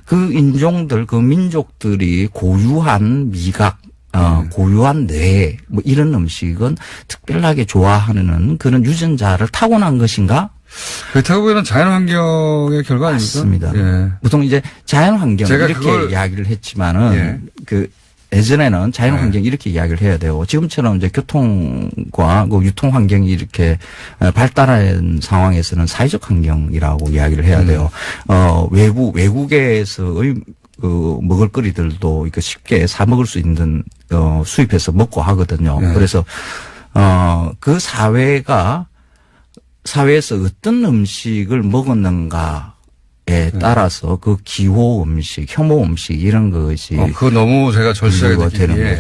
그 인종들, 그 민족들이 고유한 미각, 고유한 뇌, 뭐 이런 음식은 특별하게 좋아하는 그런 유전자를 타고난 것인가? 그렇다고 보면 자연환경의 결과 아닙니까? 맞습니다. 보통 이제 자연환경 제가 이렇게 이야기를 했지만은 그 예전에는 자연 환경 이렇게 이야기를 해야 되고 지금처럼 이제 교통과 그 유통 환경이 이렇게 발달한 상황에서는 사회적 환경이라고 이야기를 해야 돼요. 외국에서의 그 먹을거리들도 이거 쉽게 사 먹을 수 있는 수입해서 먹고 하거든요. 그래서 그 사회에서 어떤 음식을 먹었는가에 따라서 그 기호 음식, 혐오 음식 이런 것이 그거 너무 제가 절실하게 느끼는 게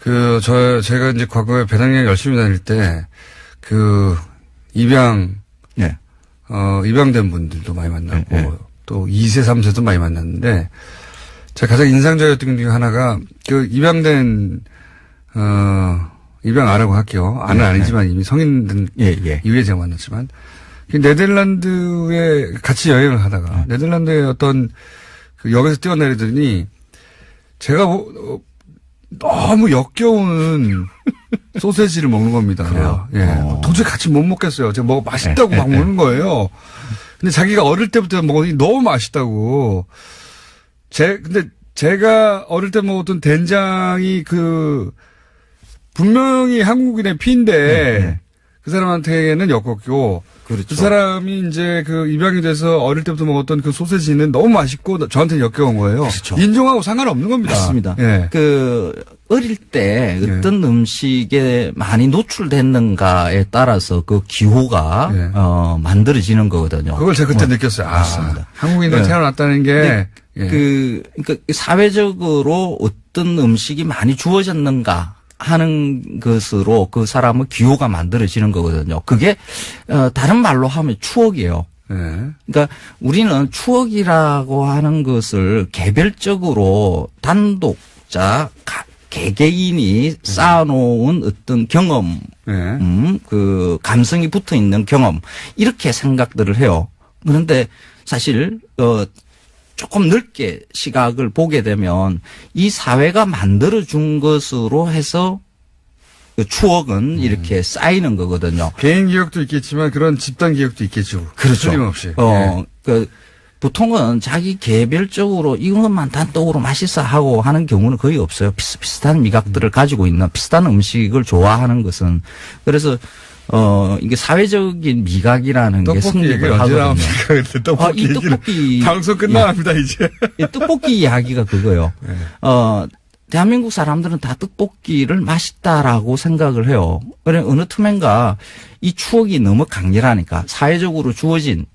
거죠. 제가 이제 과거에 배당여행 열심히 다닐 때 입양된 분들도 많이 만났고 또 2세, 3세도 많이 만났는데 제가 가장 인상적이었던 게 하나가 입양 안 하고 할게요. 아는 아니지만 이미 성인 된 이후에 제가 만났지만 네덜란드에 같이 여행을 하다가 네덜란드의 어떤 역에서 뛰어내리더니 제가 너무 역겨운 소세지를 먹는 겁니다. 그래요? 도저히 같이 못 먹겠어요. 제가 맛있다고 막 먹는 거예요. 근데 자기가 어릴 때부터 먹으니 너무 맛있다고. 근데 제가 어릴 때 먹었던 된장이 분명히 한국인의 피인데 그 사람한테는 엮었고 그렇죠. 그 사람이 이제 입양이 돼서 어릴 때부터 먹었던 그 소세지는 너무 맛있고 저한테는 역겨운 거예요. 그렇죠. 인종하고 상관없는 겁니다. 맞습니다. 예. 어릴 때 어떤 음식에 많이 노출됐는가에 따라서 그 기호가 만들어지는 거거든요. 그걸 제가 그때 느꼈어요. 맞습니다. 한국인으로 태어났다는 게 그러니까 사회적으로 어떤 음식이 많이 주어졌는가 하는 것으로 그 사람의 기호가 만들어지는 거거든요. 그게 다른 말로 하면 추억이에요. 그러니까 우리는 추억이라고 하는 것을 개별적으로 단독자 개개인이 쌓아놓은 어떤 경험, 감성이 붙어 있는 경험 이렇게 생각들을 해요. 그런데 사실 조금 넓게 시각을 보게 되면 이 사회가 만들어준 것으로 해서 그 추억은 이렇게 쌓이는 거거든요. 개인 기억도 있겠지만 그런 집단 기억도 있겠죠. 그렇죠. 틀림없이. 보통은 자기 개별적으로 이것만 단독으로 맛있어 하고 하는 경우는 거의 없어요. 비슷비슷한 미각들을 가지고 있는 비슷한 음식을 좋아하는 것은. 그래서 이게 사회적인 미각이라는 게 성립을 하거든요. 떡볶이 이 떡볶이 방송 끝나갑니다 이제. 이 떡볶이 이야기가 그거예요. 대한민국 사람들은 다 떡볶이를 맛있다라고 생각을 해요. 그래 어느 틈엔가 이 추억이 너무 강렬하니까 사회적으로 주어진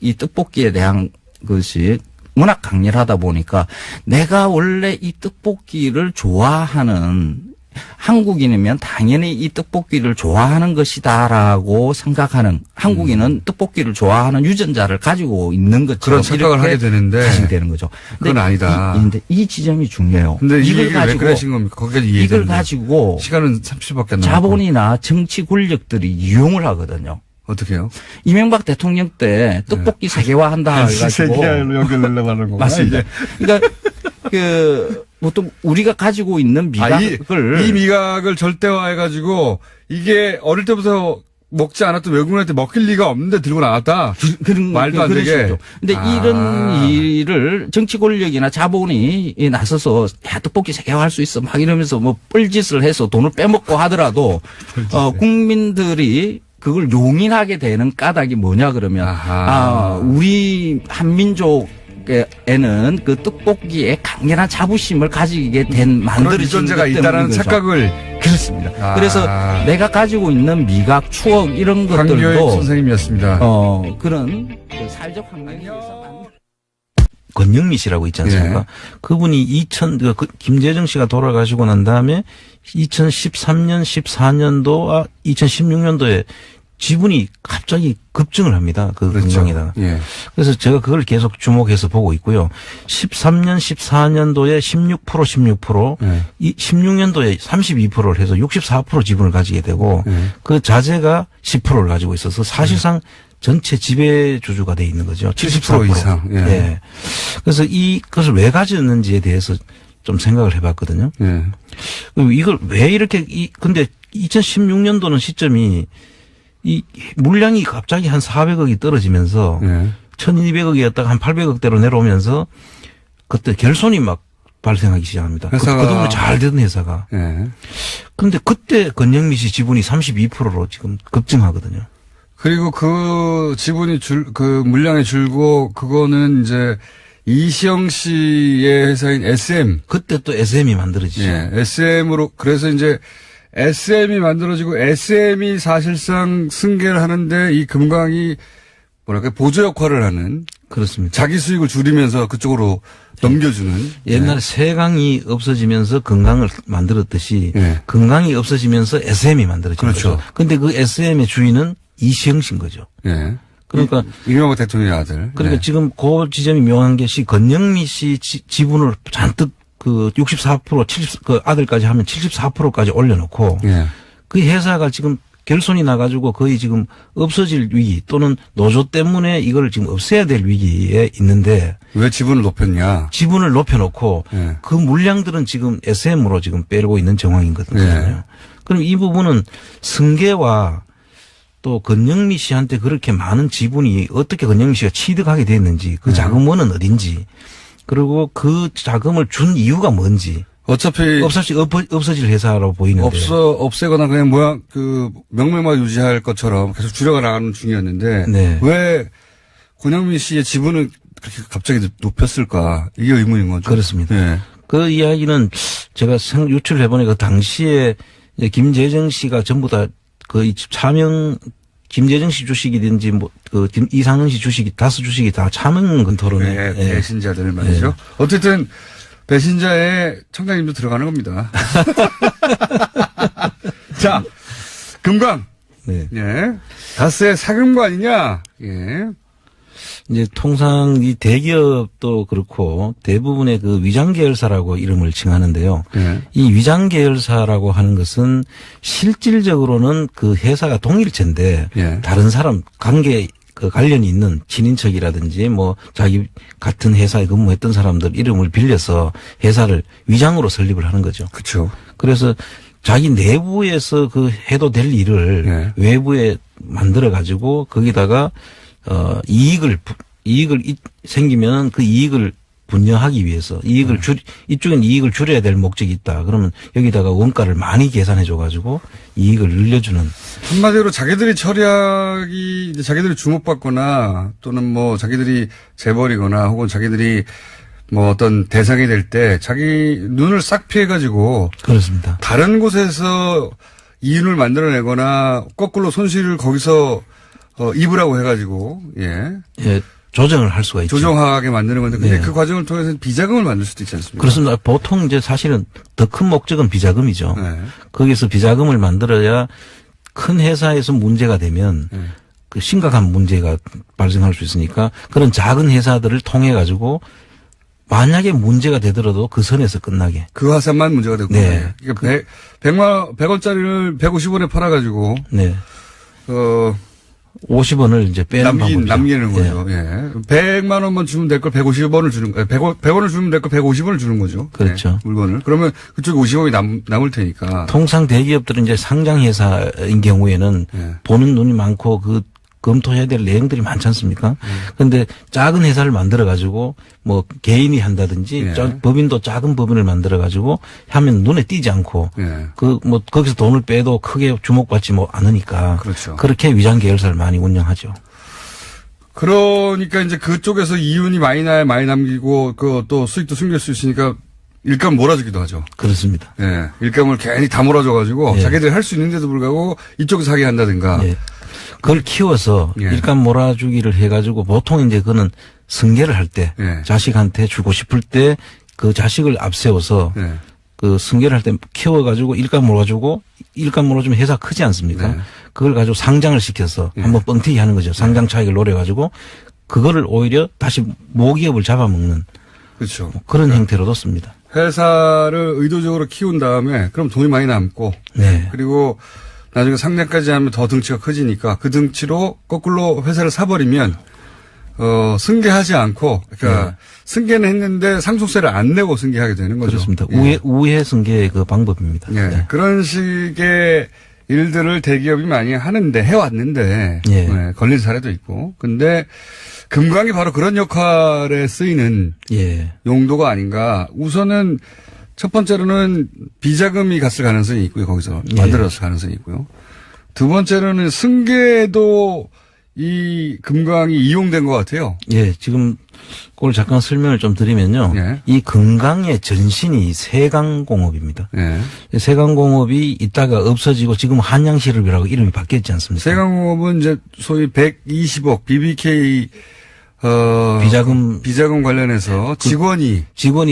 이 떡볶이에 대한 것이 워낙 강렬하다 보니까 내가 원래 이 떡볶이를 좋아하는 한국인이면 당연히 이 떡볶이를 좋아하는 것이다라고 생각하는 한국인은 떡볶이를 좋아하는 유전자를 가지고 있는 것처럼 그런 생각을 하게 되는데 가시되는 거죠. 그건 아니다. 근데 이 지점이 중요해요. 근데 이걸 가지고 왜 그러신 겁니까? 거기까지 이해되는데. 이걸 가지고 시간은 30분밖에 안 남았고. 자본이나 정치 권력들이 이용을 하거든요. 어떻게 해요? 이명박 대통령 때 떡볶이 세계화한다 해가지고 세계화로 연결하려고 하는 거구나. 맞습니다. 그러니까 보통 우리가 가지고 있는 미각을 이 미각을 절대화해가지고 이게 어릴 때부터 먹지 않았던 외국인한테 먹힐 리가 없는데 들고 나왔다. 그런 말도 안 되게. 근데 이런 일을 정치 권력이나 자본이 나서서 떡볶이 세계화할 수 있어 막 이러면서 뻘짓을 해서 돈을 빼먹고 하더라도 국민들이 그걸 용인하게 되는 까닭이 뭐냐 그러면 우리 한민족에는 그 떡볶이에 강렬한 자부심을 가지게 된 만들어진 유전자가 있다라는 착각을 그렇습니다. 그래서 내가 가지고 있는 미각, 추억 이런 것들도 강교익 선생님이었습니다. 그런 사회적 환경에서 권영미 씨라고 있지 않습니까? 그분이 김재정 씨가 돌아가시고 난 다음에 2013년, 14년도, 2016년도에 지분이 갑자기 급증을 합니다. 그 공장에다가. 그래서 제가 그걸 계속 주목해서 보고 있고요. 13년, 14년도에 16%, 이 16년도에 32%를 해서 64% 지분을 가지게 되고 그 자재가 10%를 가지고 있어서 사실상 전체 지배주주가 돼 있는 거죠. 70% 이상. 그래서 이것을 왜 가졌는지에 대해서 좀 생각을 해봤거든요. 이걸 왜 이렇게 근데 2016년도는 시점이 이 물량이 갑자기 한 400억이 떨어지면서 1200억이었다가 한 800억대로 내려오면서 그때 결손이 막 발생하기 시작합니다. 회사가 그동안 잘 되던 회사가. 예. 그런데 그때 건영미 씨 지분이 32%로 지금 급증하거든요. 그리고 그 지분이 그 물량이 줄고 그거는 이제 이시영 씨의 회사인 SM. 그때 또 SM이 만들어지죠. 예. SM으로 그래서 이제 SM이 만들어지고 SM이 사실상 승계를 하는데 이 금강이 뭐랄까 보조 역할을 하는 그렇습니다. 자기 수익을 줄이면서 그쪽으로 넘겨주는. 옛날에 세강이 없어지면서 건강을 만들었듯이 예. 건강이 없어지면서 SM이 만들어진 그렇죠. 거죠. 그런데 그 SM의 주인은 이시영 씨인 거죠. 예. 그러니까 이명박 대통령의 아들. 그러니까 예. 지금 그 지점이 묘한 것이 건영미 씨 지분을 잔뜩 그 64% 70, 그 아들까지 하면 74%까지 올려놓고 예. 그 회사가 지금 결손이 나가지고 거의 지금 없어질 위기 또는 노조 때문에 이걸 지금 없애야 될 위기에 있는데 왜 지분을 높였냐. 지분을 높여놓고 예. 그 물량들은 지금 SM으로 지금 빼고 있는 정황이거든요. 예. 그럼 이 부분은 승계와 또 건영미 씨한테 그렇게 많은 지분이 어떻게 건영미 씨가 취득하게 됐는지 그 자금원은 어딘지 그리고 그 자금을 준 이유가 뭔지 어차피 없어질 회사라고 보이는데 없애거나 그냥 모양 명맥만 유지할 것처럼 계속 줄여가는 중이었는데 네. 왜 권영민 씨의 지분을 그렇게 갑자기 높였을까 이게 의문인 거죠. 그렇습니다. 네. 그 이야기는 제가 유출을 해보니까 그 당시에 김재정 씨가 전부 다 그 차명 김재정 씨 주식이든지 이상은 씨 주식이 다수 주식이 다 차명 토론에 네, 배신자들 말이죠. 네. 어쨌든 배신자의 청장님도 들어가는 겁니다. 자, 금강. 네. 예. 다스의 사금고 아니냐? 예. 이제 통상 이 대기업도 그렇고 대부분의 그 위장 계열사라고 이름을 칭하는데요. 예. 이 위장 계열사라고 하는 것은 실질적으로는 그 회사가 동일체인데 예. 다른 사람 그 관련이 있는 친인척이라든지 뭐 자기 같은 회사에 근무했던 사람들 이름을 빌려서 회사를 위장으로 설립을 하는 거죠. 그렇죠. 그래서 자기 내부에서 그 해도 될 일을 네. 외부에 만들어 가지고 거기다가 이익을 생기면 그 이익을 분여하기 위해서 이쪽엔 이익을 줄여야 될 목적이 있다. 그러면 여기다가 원가를 많이 계산해 줘 가지고 이익을 늘려주는. 한마디로 자기들이 처리하기 이제 자기들이 주목받거나 또는 뭐 자기들이 재벌이거나 혹은 자기들이 뭐 어떤 대상이 될 때 자기 눈을 싹 피해가지고 그렇습니다. 다른 곳에서 이윤을 만들어내거나 거꾸로 손실을 거기서 입으라고 해가지고 예 조정을 할 수가 있죠. 조정하게 만드는 건데 근데 네. 그 과정을 통해서 비자금을 만들 수도 있지 않습니까? 그렇습니다. 보통 이제 사실은 더 큰 목적은 비자금이죠. 네. 거기서 비자금을 만들어야 큰 회사에서 문제가 되면 그 심각한 문제가 발생할 수 있으니까 그런 작은 회사들을 통해 가지고 만약에 문제가 되더라도 그 선에서 끝나게. 그 화산만 문제가 되고. 네. 그러니까 100원짜리를 150원에 팔아가지고. 네. 50원을 이제 빼는 방법이죠. 남기는 거죠. 예. 100만 원만 주면 될 걸 150원을 주는 거예요. 100원을 주면 될 걸 150원을 주는 거죠. 그렇죠. 네, 물건을. 그러면 그쪽에 50원이 남을 테니까. 통상 대기업들은 이제 상장회사인 경우에는 네. 보는 눈이 많고 그 검토해야 될 내용들이 많지 않습니까? 그런데 작은 회사를 만들어 가지고 뭐 개인이 한다든지 예. 법인도 작은 법인을 만들어 가지고 하면 눈에 띄지 않고 예. 그 뭐 거기서 돈을 빼도 크게 주목받지 뭐 않으니까 그렇죠. 그렇게 위장 계열사를 많이 운영하죠. 그러니까 이제 그쪽에서 이윤이 많이 나야 많이 남기고 그 또 수익도 숨길 수 있으니까 일감 몰아주기도 하죠. 그렇습니다. 예. 일감을 괜히 다 몰아줘가지고 예. 자기들이 할 수 있는데도 불구하고 이쪽에서 하게 한다든가. 예. 그걸 키워서 예. 일감 몰아주기를 해가지고 보통 이제 그는 승계를 할 때 예. 자식한테 주고 싶을 때 그 자식을 앞세워서 예. 그 승계를 할 때 키워가지고 일감 몰아주고 일감 몰아주면 회사 크지 않습니까? 네. 그걸 가지고 상장을 시켜서 예. 한번 뻥튀기 하는 거죠. 상장 차익을 노려가지고 그거를 오히려 다시 모기업을 잡아먹는 그렇죠. 그런 형태로 뒀습니다. 회사를 의도적으로 키운 다음에 그럼 돈이 많이 남고. 네. 그리고 나중에 상장까지 하면 더 등치가 커지니까 그 등치로 거꾸로 회사를 사버리면 승계하지 않고 그러니까 승계는 했는데 상속세를 안 내고 승계하게 되는 거죠. 그렇습니다. 예. 우회 승계의 그 방법입니다. 예. 네. 그런 식의 일들을 대기업이 많이 하는데, 해왔는데, 예. 네, 걸린 사례도 있고. 근데 금강이 바로 그런 역할에 쓰이는 예. 용도가 아닌가. 우선은 첫 번째로는 비자금이 갔을 가능성이 있고요. 거기서 만들었을 가능성이 있고요. 두 번째로는 승계도 이 금강이 이용된 것 같아요. 예, 지금 그걸 잠깐 설명을 좀 드리면요. 예. 이 금강의 전신이 세강공업입니다. 예. 세강공업이 있다가 없어지고 지금 한양실업이라고 이름이 바뀌었지 않습니까? 세강공업은 이제 소위 120억 BBK 비자금 관련해서 직원이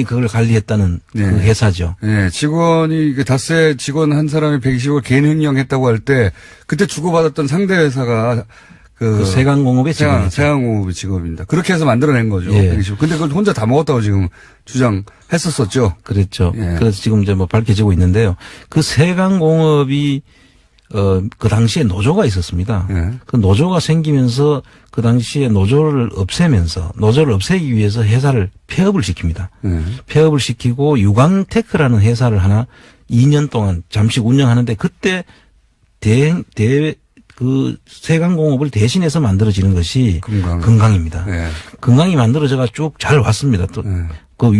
그걸 관리했다는 네. 그 회사죠. 예, 직원이 그 다스의 직원 한 사람이 120억을 개인 횡령했다고 할 때 그때 주고받았던 상대 회사가 그 세강공업의 직원이죠. 세강공업의 직업입니다. 그렇게 해서 만들어낸 거죠. 예. 120억. 근데 그걸 혼자 다 먹었다고 지금 주장했었었죠. 그랬죠. 예. 그래서 지금 이제 뭐 밝혀지고 있는데요. 그 세강공업이 그 당시에 노조가 있었습니다. 예. 그 노조가 생기면서 그 당시에 노조를 없애기 위해서 회사를 폐업을 시킵니다. 예. 폐업을 시키고 유광테크라는 회사를 하나 2년 동안 잠시 운영하는데 그때 그 세강공업을 대신해서 만들어지는 것이 금강입니다. 예. 금강이 만들어져가 쭉 잘 왔습니다. 또 그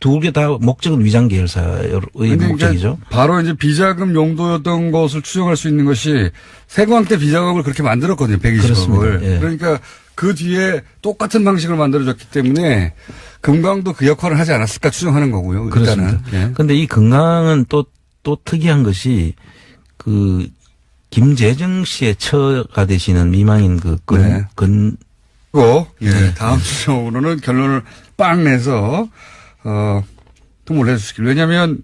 두 개 다 목적은 위장 계열사의 목적이죠. 바로 이제 비자금 용도였던 것을 추정할 수 있는 것이 세광 때 비자금을 그렇게 만들었거든요. 120억을. 예. 그러니까 그 뒤에 똑같은 방식을 만들어졌기 때문에 금강도 그 역할을 하지 않았을까 추정하는 거고요. 그렇습니다. 그런데 이 금강은 또 특이한 것이 그 김재정 씨의 처가 되시는 미망인 그리고 예. 다음 주적으로는 결론을 빵 내서 통보를 해주시길. 왜냐하면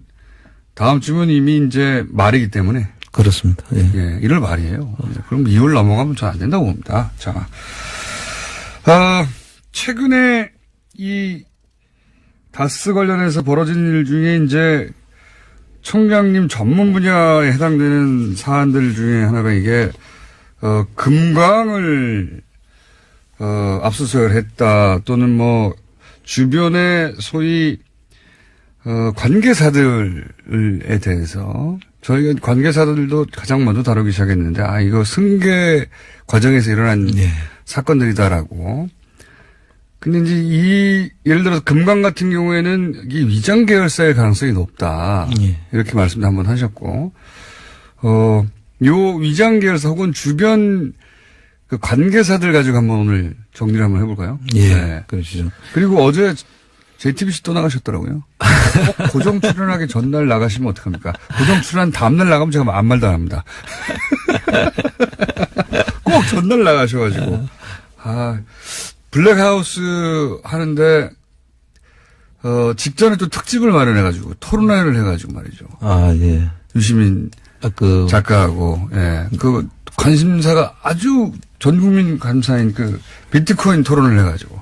다음 주면 이미 이제 말이기 때문에. 그렇습니다. 예. 예, 1월 말이에요. 그럼 2월 넘어가면 전 안 된다고 봅니다. 자, 최근에 이 다스 관련해서 벌어진 일 중에 이제 총장님 전문 분야에 해당되는 사안들 중에 하나가 이게 금강을 압수수색을 했다 또는 뭐 주변의 소위 관계사들에 대해서 저희가 관계사들도 가장 먼저 다루기 시작했는데 이거 승계 과정에서 일어난 사건들이다라고. 근데 이제 예를 들어서 금강 같은 경우에는 이 위장 계열사의 가능성이 높다. 이렇게 말씀도 한번 하셨고, 요 위장 계열사 혹은 주변 그 관계사들 가지고 한번 오늘 정리를 한번 해볼까요? 예. 네. 그러시죠. 그리고 어제 JTBC 또 나가셨더라고요. 꼭 고정 출연하기 전날 나가시면 어떡합니까? 고정 출연 다음날 나가면 제가 아무 말도 안 합니다. 꼭 전날 나가셔가지고. 블랙하우스 하는데, 직전에 또 특집을 마련해가지고, 토론회를 해가지고 말이죠. 예. 유시민 작가하고, 예. 그 관심사가 아주 전 국민 관심사인 그 비트코인 토론을 해가지고.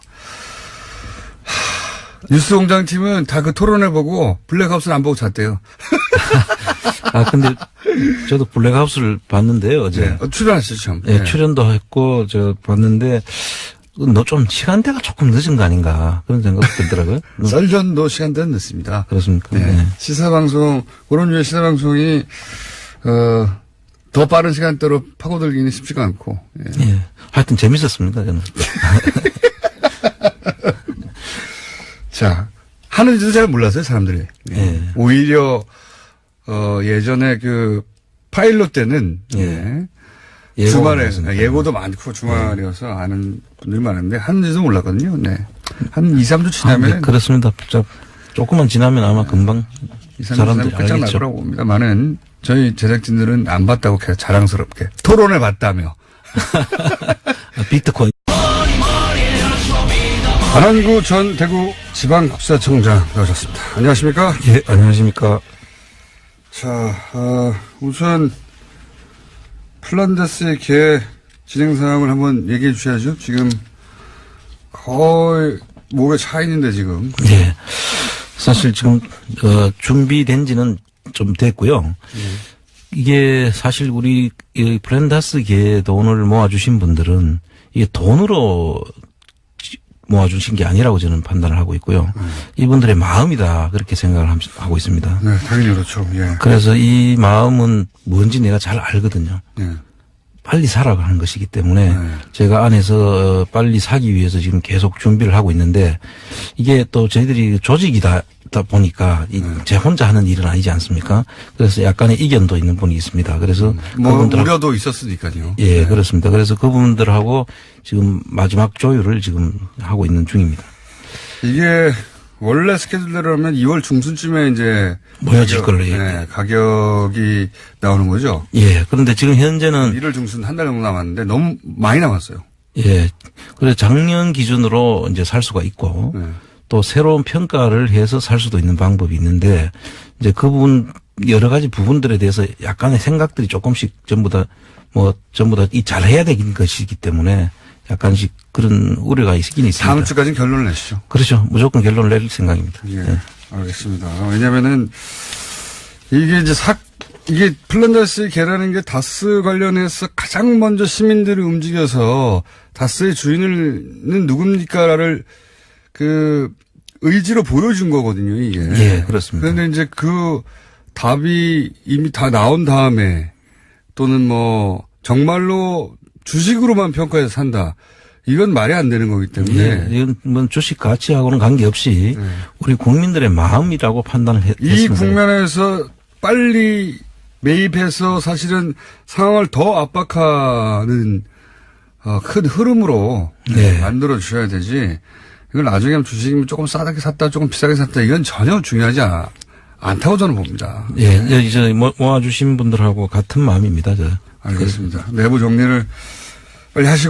뉴스공장 팀은 다 그 토론회 보고 블랙하우스는 안 보고 잤대요. 근데 저도 블랙하우스를 봤는데요, 어제. 출연하셨죠, 참. 예, 출연도 했고, 봤는데, 너 좀 시간대가 조금 늦은 거 아닌가 그런 생각이 들더라고요. 썰전도 시간대는 늦습니다. 그렇습니까? 네. 시사방송 그런 류의 시사방송이 더 빠른 시간대로 파고들기는 쉽지가 않고. 예. 하여튼 재밌었습니다. 저는. 자 하는지도 잘 몰랐어요 사람들이. 예. 오히려 예전에 그 파일럿 때는 주말에 예고도 많고 주말이어서 아는 분들이 많은데 하는지도 몰랐거든요. 네. 한 2, 3주 지나면. 그렇습니다. 조금만 지나면 아마 금방 사람들이 끝장 날 거라고 봅니다. 많은 저희 제작진들은 안 봤다고 계속 자랑스럽게 토론을 봤다며. 비트코인. 안한구 전 대구 지방국사청장 나오셨습니다. 안녕하십니까? 예, 안녕하십니까? 자, 우선 플란다스의 개 진행 상황을 한번 얘기해 주셔야죠. 지금 거의 목에 차 있는데 지금. 예. 사실 지금 준비된 지는 좀 됐고요. 이게 사실 우리 플란다스 개 돈을 모아주신 분들은 이게 돈으로 모아주신 게 아니라고 저는 판단을 하고 있고요. 이분들의 마음이다 그렇게 생각을 하고 있습니다. 네, 당연히 그렇죠. 예. 그래서 이 마음은 뭔지 내가 잘 알거든요. 예. 빨리 살아가는 것이기 때문에 네. 제가 안에서 빨리 사기 위해서 지금 계속 준비를 하고 있는데 이게 또 저희들이 조직이다 보니까 제 혼자 하는 일은 아니지 않습니까? 그래서 약간의 이견도 있는 분이 있습니다. 그래서 뭐 우려도 있었으니까요. 예, 네. 그렇습니다. 그래서 그분들하고 지금 마지막 조율을 지금 하고 있는 중입니다. 이게 원래 스케줄대로라면 2월 중순쯤에 이제 모여질 걸로 가격이 나오는 거죠. 예. 그런데 지금 현재는 1월 중순 한 달 정도 남았는데 너무 많이 남았어요. 예. 그래서 작년 기준으로 이제 살 수가 있고 또 새로운 평가를 해서 살 수도 있는 방법이 있는데 이제 그 부분 여러 가지 부분들에 대해서 약간의 생각들이 조금씩 전부 다 이 잘해야 되는 것이기 때문에 약간씩 그런 우려가 있긴 있습니다. 다음 주까지는 결론을 내시죠. 그렇죠. 무조건 결론을 낼 생각입니다. 예. 네. 알겠습니다. 왜냐면은 이게 이제 이게 플란다스의 개라는 게 다스 관련해서 가장 먼저 시민들이 움직여서 다스의 주인은 누굽니까를 그 의지로 보여준 거거든요, 이게. 예, 그렇습니다. 그런데 이제 그 답이 이미 다 나온 다음에 또는 뭐 정말로 주식으로만 평가해서 산다. 이건 말이 안 되는 거기 때문에. 네, 이건 뭐 주식 가치하고는 관계없이 우리 국민들의 마음이라고 판단을 했습니다. 이 국면에서 빨리 매입해서 사실은 상황을 더 압박하는 큰 흐름으로 만들어 주셔야 되지. 이걸 나중에 하면 주식이면 조금 싸게 샀다, 조금 비싸게 샀다. 이건 전혀 중요하지 않다고 저는 봅니다. 예, 이제 모아주신 분들하고 같은 마음입니다. 알겠습니다. 내부 정리를 빨리 하시고.